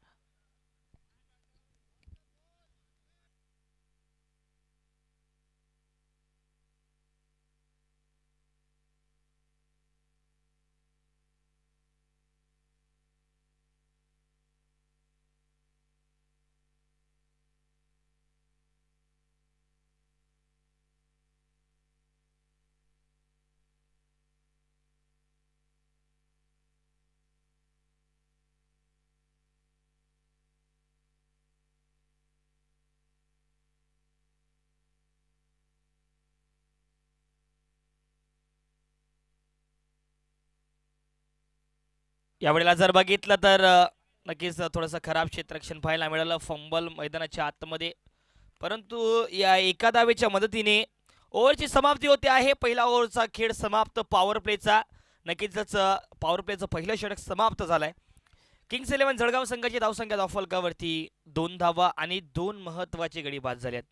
यावेळेला जर बघितलं तर नक्कीच थोडंसं खराब क्षेत्ररक्षण पाहायला मिळालं. फंबल मैदानाच्या आतमध्ये. परंतु या एका धावेच्या मदतीने ओव्हरची समाप्ती होते आहे. पहिला ओव्हरचा खेळ समाप्त पॉवर प्लेचा. नक्कीच पॉवर प्लेचं पहिलं षटक समाप्त झालंय. किंग्स 11 जळगाव संघाची धावसंख्या धावफलकावरती 2 धावा आणि 2 महत्त्वाचे गडी बाद झालेत.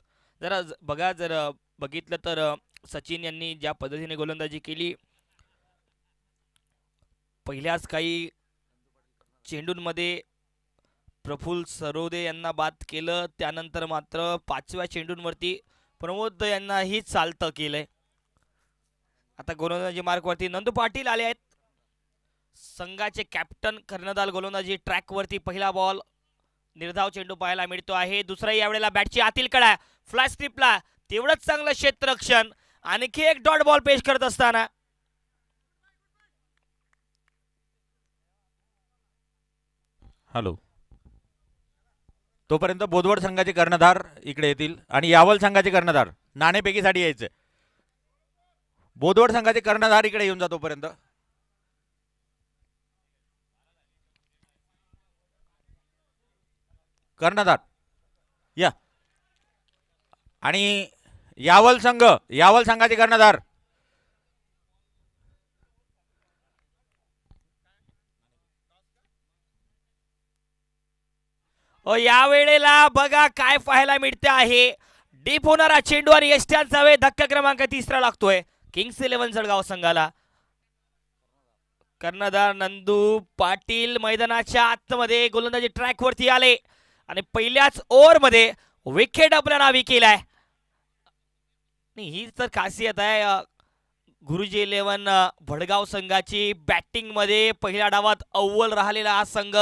जरा बघा जर बघितलं तर सचिन यांनी ज्या पद्धतीने गोलंदाजी केली पहिल्याच काही चेंडूंमध्ये प्रफुल्ल सरोदे यांना बाद केलं. त्यानंतर मात्र 5व्या चेंडूंवरती प्रमोद यांनाही चालतं केलंय. आता गोलंदाजी मार्कवरती नंदू पाटील आले आहेत. संघाचे कॅप्टन कर्णधार गोलंदाजी ट्रॅकवरती. पहिला बॉल निर्धाव चेंडू पाहायला मिळतो आहे. दुसरा यावेळेला बॅटची आतील कडा फ्लॅश स्ट्रिपला तेवढंच चांगलं क्षेत्ररक्षण. आणखी एक डॉट बॉल पेश करत असताना हॅलो तोपर्यंत बोदवड संघाचे कर्णधार इकडे येतील आणि यावल संघाचे कर्णधार नाणेफेकीसाठी यायचे. बोदवड संघाचे कर्णधार इकडे येऊन जा तोपर्यंत. कर्णधार या आणि यावल संघाचे कर्णधार या वेळेला बघा काय पाहायला मिळते आहे. डीप होणारा चेंडू आणि यष्ट्यांचा वेळ. धक्का क्रमांक तिसरा लागतोय किंग्स 11 जळगाव संघाला. कर्णधार नंदू पाटील मैदानाच्या आतमध्ये गोलंदाजी ट्रॅकवरती आले आणि पहिल्याच ओव्हरमध्ये विकेट आपल्या नावी केलाय. ही तर खासियत आहे गुरुजी 11 भडगाव संघाची. बॅटिंग मध्ये पहिल्या डावात अव्वल राहिलेला हा संघ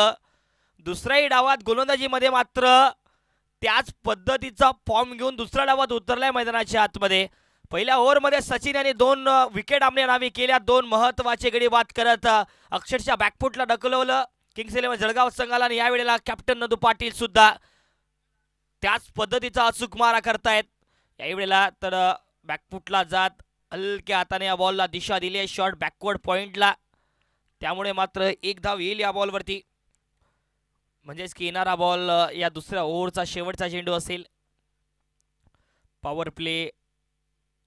दुसऱ्याही डावात गोलंदाजीमध्ये मात्र त्याच पद्धतीचा फॉर्म घेऊन दुसऱ्या डावात उतरलाय मैदानाच्या आतमध्ये. पहिल्या ओव्हरमध्ये सचिन यांनी 2 विकेट आपल्या नावी केल्या. 2 महत्त्वाचे गडी बाद करत अक्षरशः बॅकफुटला ढकलवलं किंग्स 11 जळगाव संघाला. आणि यावेळेला कॅप्टन नंदू पाटील सुद्धा त्याच पद्धतीचा अचूक मारा करतायत. यावेळेला तर बॅकफुटला जात हलक्या हाताने या बॉलला दिशा दिली आहे शॉर्ट बॅकवर्ड पॉइंटला. त्यामुळे मात्र एक धाव येईल या बॉलवरती. म्हणजेच की येणारा बॉल या दुसऱ्या ओव्हरचा शेवटचा चेंडू असेल. पॉवर प्ले,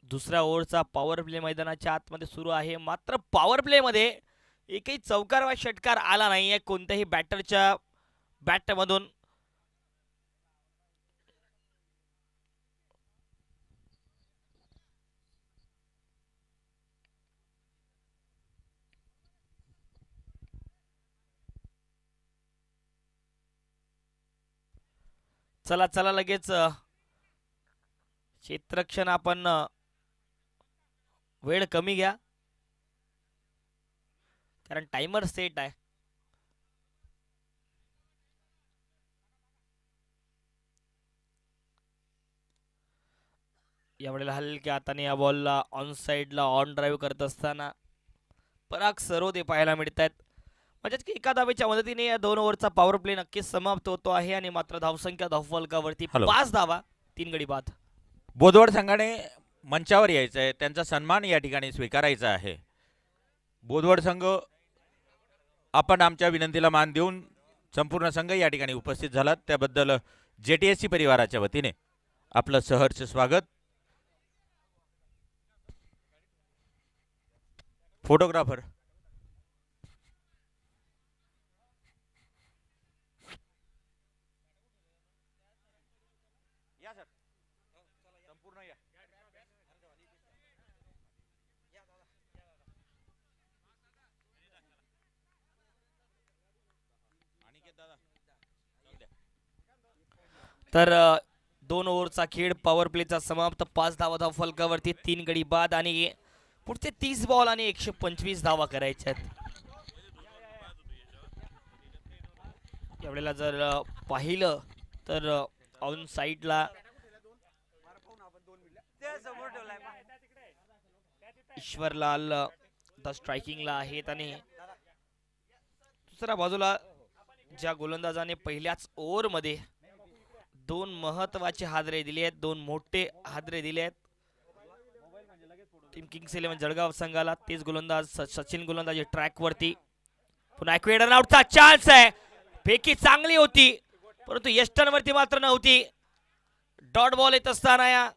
दुसऱ्या ओव्हरचा पॉवर प्ले मैदानाच्या आतमध्ये सुरू आहे. मात्र पॉवर प्ले मध्ये एकही चौकार वा षटकार आला नाहीये कोणत्याही बॅटरच्या बॅटमधून. चला चला लगेच क्षेत्ररक्षण आपण वेळ कमी घ्या कारण टाइमर सेट आहे. यावेळेला हलक्या हाताने या बॉलला ऑन साइडला ऑन ड्राईव्ह करत असताना पराग सरोदे पाहायला मिळत आहेत. म्हणजेच की एका धावेच्या मदतीने या 2 ओव्हरचा पॉवर प्ले नक्कीच समाप्त होतो आहे आणि मात्र धावसंख्या धावफलकावरती 5 धावा 3 गडी बाद. बोदवड संघाने मंचावर यायचं आहे, त्यांचा सन्मान या ठिकाणी स्वीकारायचा आहे. बोदवड संघ, आपण आमच्या विनंतीला मान देऊन संपूर्ण संघ या ठिकाणी उपस्थित झालात त्याबद्दल JTSC परिवाराच्या वतीने आपलं सहर्ष स्वागत. फोटोग्राफर या सर, संपूर्ण या. तर 2 ओव्हरचा खेळ पॉवर प्लेचा समाप्त. 5 धावा धावफलकावरती 3 गडी बाद आणि पुढचे 30 बॉल आणि 125 धावा करायच्या आहेत. यावेळेला जर पाहिलं तर ऑन साइडला ईश्वरलाल द स्ट्रायकिंगला आहेत आणि दुसऱ्या बाजूला ज्या गोलंदाजाने पहिल्याच ओव्हरमध्ये 2 महत्वाचे हादरे दिले आहेत, 2 मोठे हादरे दिले आहेत टीम किंग्स 11 जळगाव संघाला. तेच गोलंदाज सचिन गोलंदाज ट्रॅक वरती. पुन्हा एक वेळ रनआउटचा चान्स आहे. फेकी चांगली होती परंतु यस्टन वरती मात्र नव्हती. डॉट बॉल येत असताना या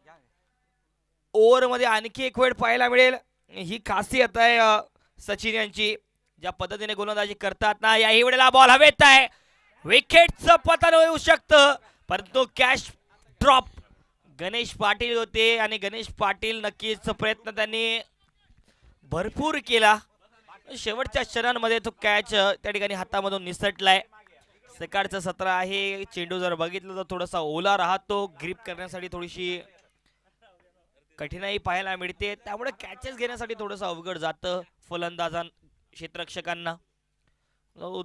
ओव्हर मध्ये आणखी एक वेळ पाहायला मिळेल. ही खासियत आहे सचिन यांची, ज्या पद्धतीने गोलंदाजी करतात ना. याही वेळेला बॉल हवेत आहे. विकेटचं पतन होऊ शकतं परंतु कॅच ड्रॉप गणेश पाटील होते आणि गणेश पाटील नक्कीच प्रयत्न त्यांनी भरपूर केला. शेवटच्या क्षणांमध्ये तो कॅच त्या ठिकाणी हातामधून निसटलाय. सकाळचं सत्र आहे. चेंडू जर बघितलं तर थोडासा ओला राहतो, ग्रिप करण्यासाठी थोडीशी कठीणाई पाहायला मिळते, त्यामुळे कॅचेस घेण्यासाठी थोडंसं अवघड जातं फलंदाजां क्षेत्ररक्षकांना.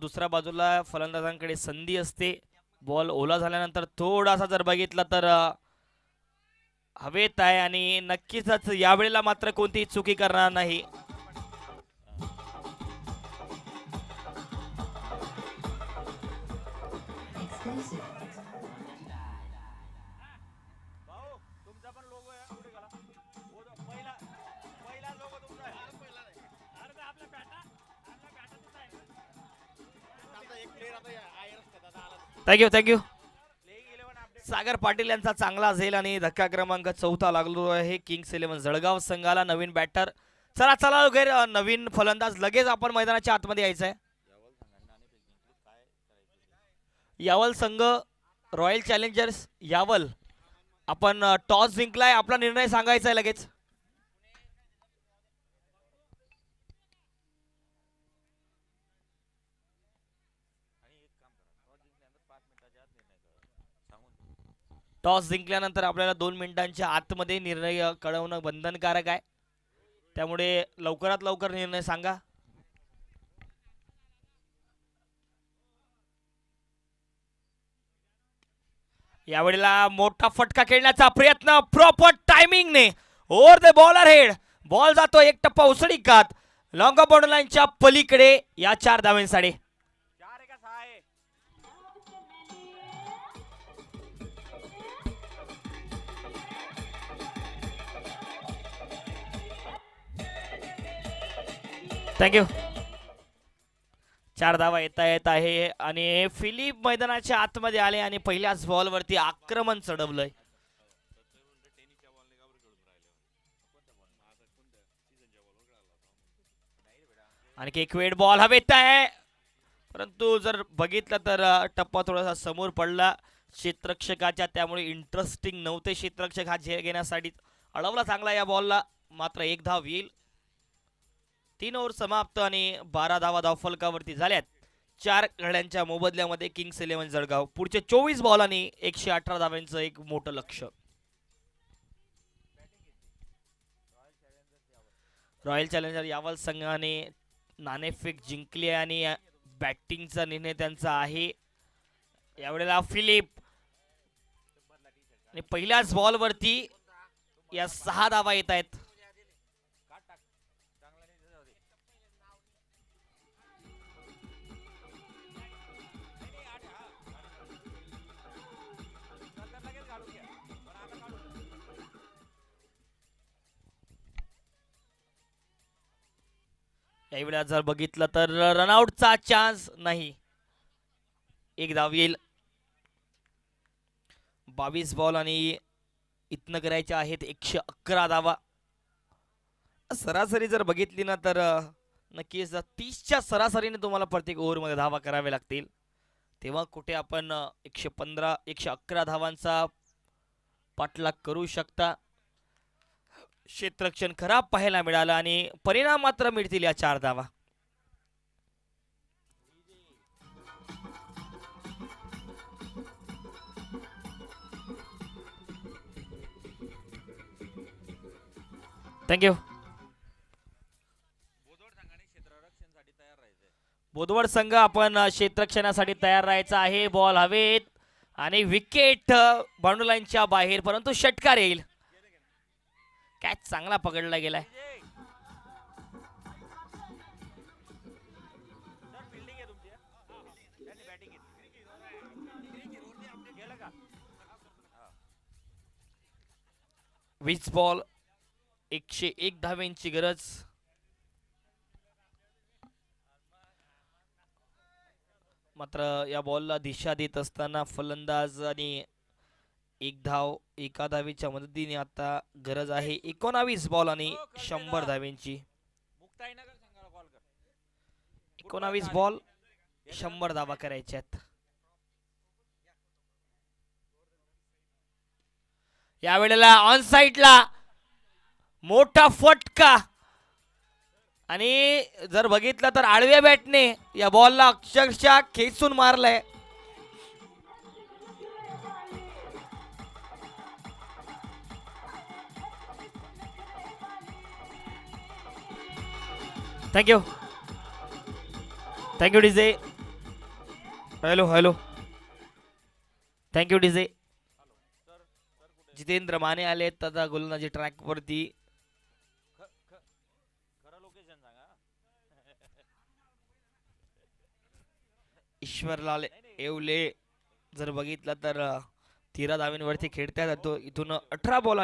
दुसऱ्या बाजूला फलंदाजांकडे संधी असते. बॉल ओला झाल्यानंतर थोडासा जर बघितला तर हवेत आहे आणि नक्कीच यावेळेला मात्र कोणतीही चुकी करणार नाही. Thank you thank you. सागर पाटील यांचा चांगला झेल आणि धक्का क्रमांक 4 लागलो आहे किंग्स 11 जळगाव संघाला. नवीन बॅटर, चला चला वगैरे नवीन फलंदाज लगेच आपण मैदानाच्या आतमध्ये यायचं आहे. यावल संघ रॉयल चॅलेंजर्स यावल, आपण टॉस जिंकलाय, आपला निर्णय सांगायचा आहे लगेच. टॉस जिंकल्यानंतर आपल्याला 2 मिनिटांच्या आतमध्ये निर्णय कळवणं बंधनकारक आहे, त्यामुळे लवकरात लवकर निर्णय सांगा. यावेळेला मोठा फटका खेळण्याचा प्रयत्न प्रॉपर टायमिंगने over the bowler head. Ball जातो एक टप्पा उसळी खात लॉंग बॉर्डर लाईनच्या पलीकडे या 4 धावांसाठी. थँक्यू. 4 धावा येत आहे आणि फिलिप मैदानाच्या आतमध्ये आले आणि पहिल्याच बॉलवरती आक्रमण चढवलंय. आणखी एक वेट बॉल हवेत आहे, परंतु जर बघितलं तर टप्पा थोडासा समोर पडला क्षेत्ररक्षकाच्या, त्यामुळे इंटरेस्टिंग नव्हते क्षेत्ररक्षक हा झेल घेण्यासाठी. अडवला चांगला या बॉलला, मात्र एक धाव येईल. 3 ओव्हर समाप्त आणि 12 धावा धावफलकावरती झाल्यात. 4 गड्यांच्या मोबदल्यामध्ये किंग्स 11 जळगाव पुढचे 24 बॉल आणि 118 धावांचं एक मोठं लक्ष. रॉयल चॅलेंजर यावल संघाने नाणेफेक जिंकली आणि बॅटिंगचा निर्णय त्यांचा आहे. यावेळेला फिलिप आणि पहिल्याच बॉलवरती या 6 धावा येत आहेत. यावेळेला जर बघितलं तर रनआउटचा चान्स नाही, एक धाव येईल. 22 बॉल आणि इथनं करायचे आहेत 111 धावा. सरासरी जर बघितली ना तर नक्कीच 30च्या सरासरीने तुम्हाला प्रत्येक ओव्हरमध्ये धावा करावे लागतील, तेव्हा कुठे आपण 115 111 धावांचा पाठलाग करू शकता. क्षेत्ररक्षण खराब पाहायला मिळालं आणि परिणाम मात्र मिळतील या 4 धावा. थँक्यू. बोदवड संघ आपण क्षेत्ररक्षणासाठी तयार राहायचा आहे. बॉल हवेत आणि विकेट बाउंड्री लाईनच्या बाहेर, परंतु षटकार येईल. कॅच चांगला पकडला गेलाय. वीस बॉल 101 धावांची गरज. मात्र या बॉलला दिशा देत असताना फलंदाज आणि एक धाव एका धावेच्या मदतीने आता गरज आहे 19 बॉल आणि 100 धावांची. 19 बॉल 100 धावा करायच्यात. यावेळेला ऑन साइडला मोठा फटका आणि जर बघितलं तर आडव्या बॅटने या बॉलला अक्षरशः खेचून मारलाय. Thank you. Thank you DJ. Hello hello. Thank you DJ. Jitendra Mane आले तथा गोलंदाजी ट्रॅक वरती. ईश्वरलाल येवले जर बघितलं तर 13 धावांवरती खेळता जातो. इथून 18 बॉल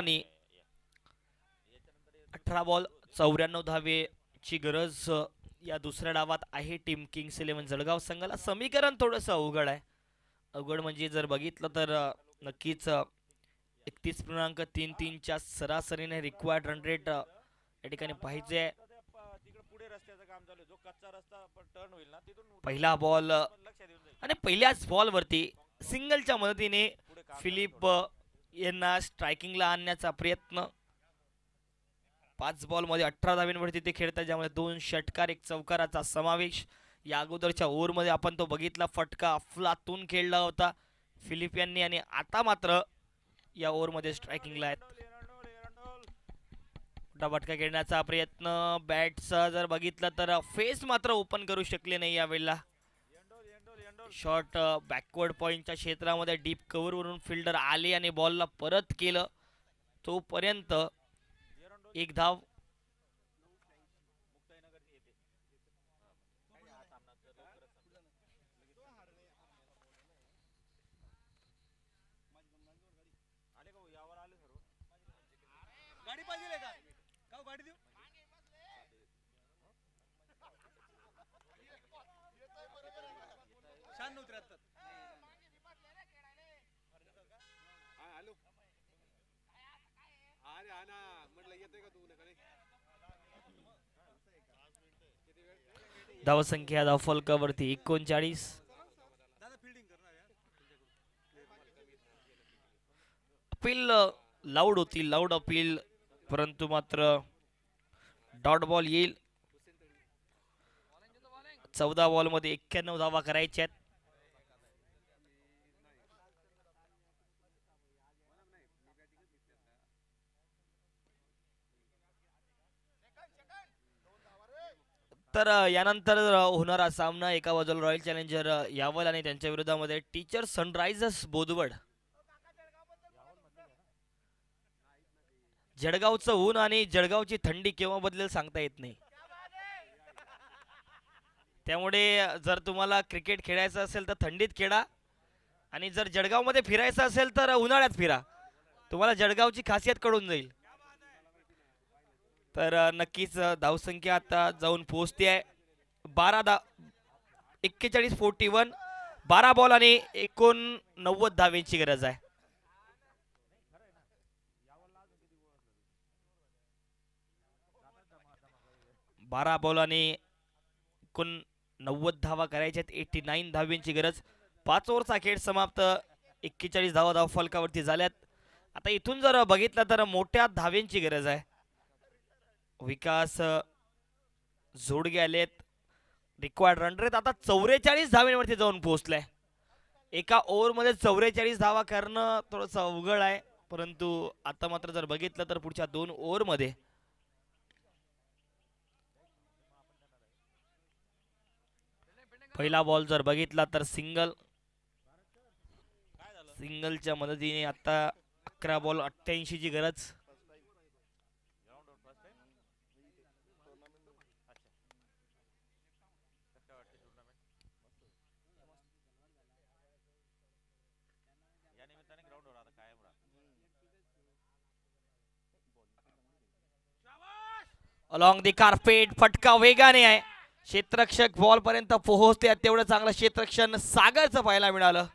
94 धावेची गरज या दुसऱ्या डावात आहे टीम किंग्स 11 जळगाव संघाला. समीकरण थोडंसं अवघड आहे. अवघड म्हणजे जर बघितलं तर नक्कीच 31.33च्या सरासरीने रिक्वायर्ड रन रेट या ठिकाणी पाहिजे. पहिला बॉल आणि पहिल्याच बॉलवरती सिंगलच्या मदतीने फिलिप यांना स्ट्रायकिंगला आणण्याचा प्रयत्न. 5 बॉलमध्ये 18 धावांवरती ते खेळतात, ज्यामध्ये 2 षटकार 1 चौकाराचा समावेश. या अगोदरच्या ओव्हरमध्ये आपण तो बघितला, फटका अफलातून खेळला होता फिलिप यांनी आणि आता मात्र या ओव्हरमध्ये स्ट्रायकिंगला आहेत. फटका खेळण्याचा प्रयत्न. बॅटचा जर बघितलं तर फेस मात्र ओपन करू शकले नाही यावेळेला. शॉट बॅकवर्ड पॉइंटच्या क्षेत्रामध्ये डीप कव्हर वरून फिल्डर आले आणि बॉलला परत केलं. तोपर्यंत एक धाव. धावसंख्या धावफलकावरती 39. अपील लाऊड होती, लाऊड अपील, परंतु मात्र डॉट बॉल येईल. 14 बॉल मध्ये 91 धावा करायच्या आहेत. तर यानंतर होणारा सामना, एका बाजूला रॉयल चॅलेंजर यावल आणि त्यांच्या विरोधामध्ये टीचर सनरायझर्स बोदवड. जळगावचं ऊन आणि जळगावची थंडी केव्हा बदलेल सांगता येत नाही. त्यामुळे जर तुम्हाला क्रिकेट खेळायचं असेल तर थंडीत खेळा, आणि जर जळगावमध्ये फिरायचं असेल तर उन्हाळ्यात फिरा. तुम्हाला जळगावची खासियत कळून जाईल. तर नक्कीच धावसंख्या आता जाऊन पोहोचते आहे 41 12 बॉल आणि 89 धावेची गरज आहे. बारा बॉल आणि 89 धावा करायच्यात. 89 धावेची गरज. 5 ओव्हरचा खेळ समाप्त. 41 धावा धावफलकावरती झाल्यात. आता इथून जर बघितलं तर मोठ्या धावेंची गरज आहे. विकास जोडगे आलेत. रिक्वायर्ड रन रेट आता 44 धावेवरती जाऊन पोहोचलाय. एका ओव्हरमध्ये 44 धावा करणं थोडंसं अवघड आहे, परंतु आता मात्र जर बघितलं तर पुढच्या 2 ओव्हरमध्ये पहिला बॉल जर बघितला तर सिंगलच्या मदतीने आता 11 बॉल 88 ची गरज. अलॉंग दी कार्पेट फटका वेगाने आहे. क्षेत्ररक्षक बॉल पर्यंत पोहोचते. तेवढं चांगलं क्षेत्ररक्षण सागरचं पाहायला मिळालं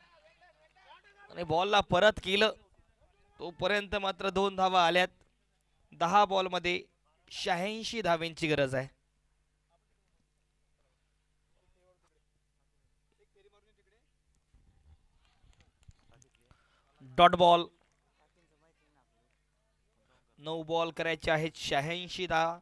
आणि बॉलला परत केलं. तोपर्यंत मात्र 2 धावा आल्यात. 10 बॉल मध्ये 86 धावेंची गरज आहे. Dot ball. 9 बॉल करायचे आहेत. 86 धावा.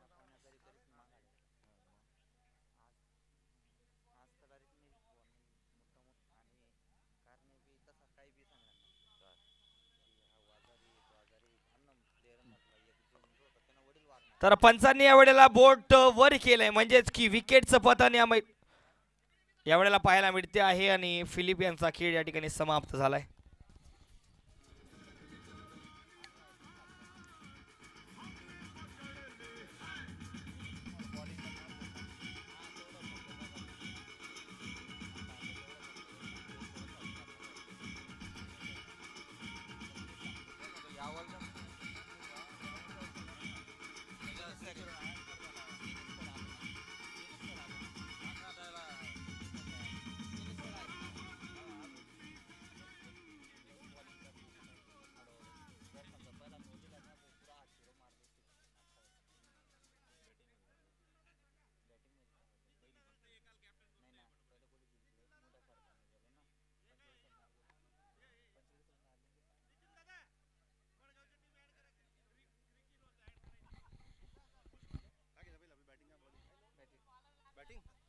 तर पंचांनी यावेळेला बोट वर केलंय, म्हणजेच की विकेटचं पतन यावेळेला पाहायला मिळते आहे आणि फिलिप यांचा खेळ या ठिकाणी समाप्त झालाय.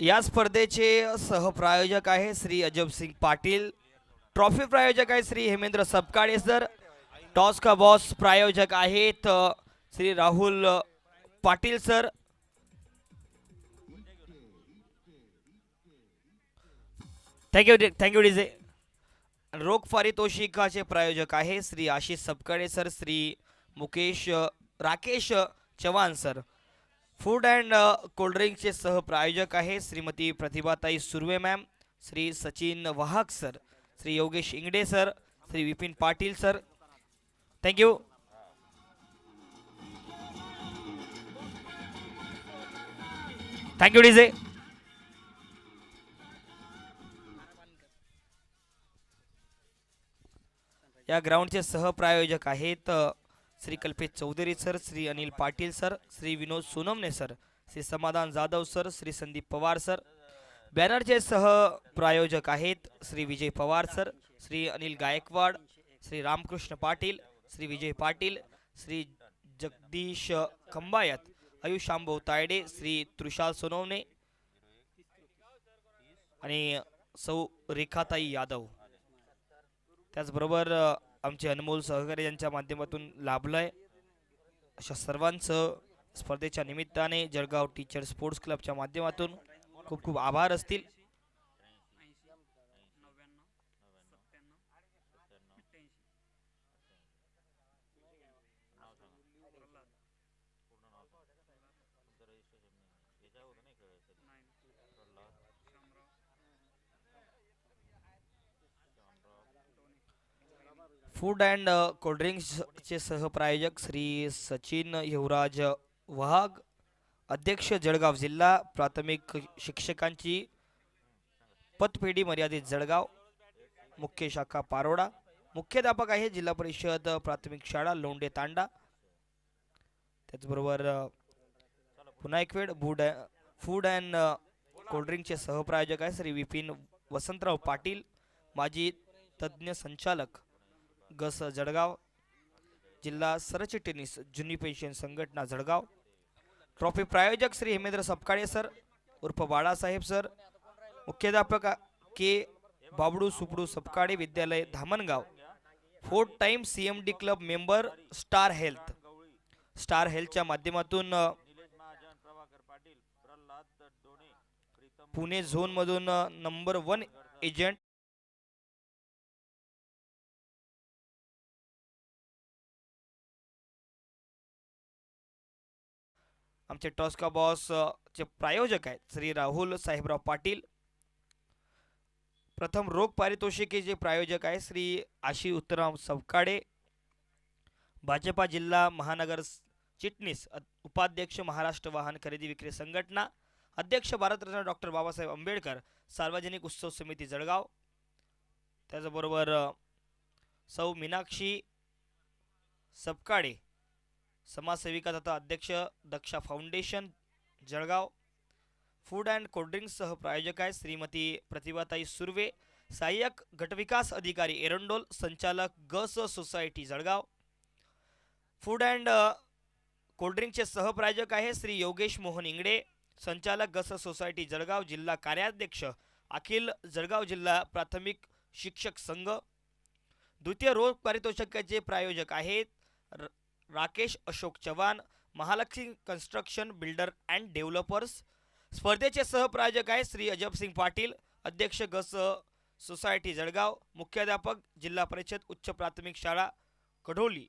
या स्पर्धेचे सहप्रायोजक आहे श्री अजब सिंग पाटील. ट्रॉफी प्रायोजक आहे श्री हेमेंद्र सबकाळे सर. टॉस का बॉस प्रायोजक आहेत Shri Rahul Patil sir. Thank you DJ. रोख पारितोषिकाचे प्रायोजक आहे Shri Ashish Sabkale sir, Shri Rakesh Chavan sir. Food and कोल्ड्रिंकचे सहप्रायोजक आहे Shrimati Pratibhatai Surve ma'am, Shri Sachin Vahak sir, Shri Yogesh Ingde sir, Shri Vipin Patil sir. Thank you. Thank you DJ. या ग्राउंडचे सहप्रायोजक आहेत श्री कल्पेश चौधरी सर, श्री अनिल पाटील सर, श्री विनोद सोनमने सर, श्री समाधान जाधव सर, श्री संदीप पवार सर. बॅनरचे सह प्रायोजक आहेत श्री विजय पवार सर, श्री अनिल गायकवाड, श्री रामकृष्ण पाटील, श्री विजय पाटील, श्री जगदीश खंबायत, आयुष शांभव तायडे, श्री तृषाल सोनवणे आणि सौ रेखाताई यादव. त्याचबरोबर आमचे अनमोल सहकारी यांच्या माध्यमातून लाभलंय. अशा सर्वांचं स्पर्धेच्या निमित्ताने जळगाव टीचर स्पोर्ट्स क्लबच्या माध्यमातून खूप खूप आभार असतील. फूड अँड कोल्ड्रिंक्सचे सहप्रायोजक श्री सचिन युवराज वहाग, अध्यक्ष जळगाव जिल्हा प्राथमिक शिक्षकांची पतपेढी मर्यादित जळगाव, मुख्य शाखा पारोडा. मुख्याध्यापक आहे जिल्हा परिषद प्राथमिक शाळा लोंढे तांडा. त्याचबरोबर पुन्हा एक वेळ फूड अँड कोल्ड्रिंकचे सहप्रायोजक आहे श्री विपिन वसंतराव पाटील, माजी तज्ज्ञ संचालक गस जळगाव, जिल्हा सरचिटणीस जुनी पेन्शन संघटना जळगाव. ट्रॉफी प्रायोजक श्री हेमेंद्र सपकाळे सर उर्फ बाळासाहेब सर, मुख्याध्यापक के बाबडू सुपडू सपकाळे विद्यालय Dhamangaon. 4 time CMD club member star हेल्थच्या माध्यमातून पुणे झोन मधून नंबर 1 एजंट आमचे टॉस्का बॉस चे प्रायोजक आहेत श्री राहुल साहेबराव पाटील. प्रथम रोख पारितोषिकेचे प्रायोजक आहे श्री आशी उत्तराम सवकाडे, भाजपा जिल्हा महानगर चिटणीस उपाध्यक्ष महाराष्ट्र वाहन खरेदी विक्री संघटना, अध्यक्ष भारतरत्न डॉक्टर बाबासाहेब आंबेडकर सार्वजनिक उत्सव समिती जळगाव. त्याचबरोबर सौ मीनाक्षी सपकाळे समाजसेविका तथा अध्यक्ष Daksha foundation Jalgaon. Food and cold drinks सह प्रायोजक आहे श्रीमती प्रतिभाताई सुर्वे, सहाय्यक गटविकास अधिकारी एरंडोल, संचालक गस सोसायटी जळगाव. फूड अँड कोल्ड्रिंकचे सहप्रायोजक आहे श्री योगेश मोहन इंगडे, संचालक गस सोसायटी जळगाव, जिल्हा कार्याध्यक्ष अखिल जळगाव जिल्हा प्राथमिक शिक्षक संघ. द्वितीय रोख पारितोषिकाचे प्रायोजक आहेत Rakesh Ashok Chavan, Mahalakshmi construction builder and developers. स्पर्धेचे सहप्रायोजक आहे श्री अजबसिंग पाटील, अध्यक्ष गस सोसायटी जळगाव, मुख्याध्यापक जिल्हा परिषद उच्च प्राथमिक शाळा कढोली.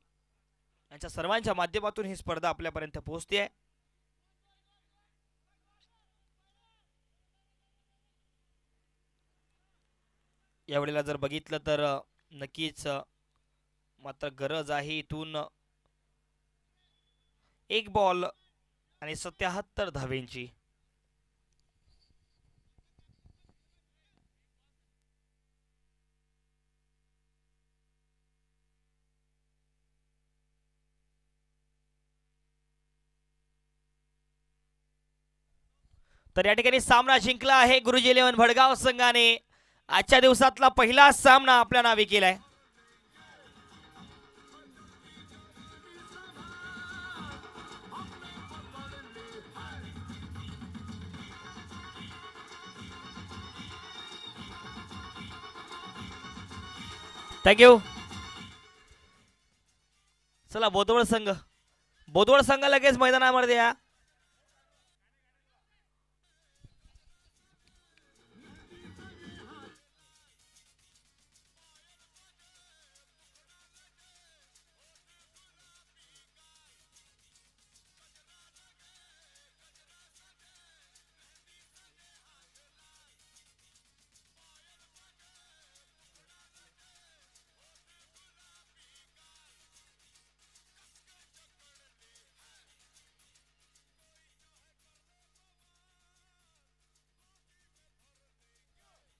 यांच्या सर्वांच्या माध्यमातून ही स्पर्धा आपल्यापर्यंत पोहोचते आहे. यावेळेला जर बघितलं तर नक्कीच मात्र गरज आहे इथून 1 बॉल आणि 77 धावेंची. तर या ठिकाणी सामना जिंकला आहे गुरुजी 11 भडगाव संघाने. आजच्या दिवसातला पहिला सामना आपल्या नावे केलाय. थँक्यू. चला बोदवड संघ लगेच मैदानामध्ये या.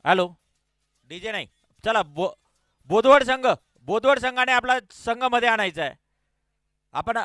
हॅलो डीजे नाही. चला बोदवड संघाने आपला संघामध्ये आणायचा आहे. आपण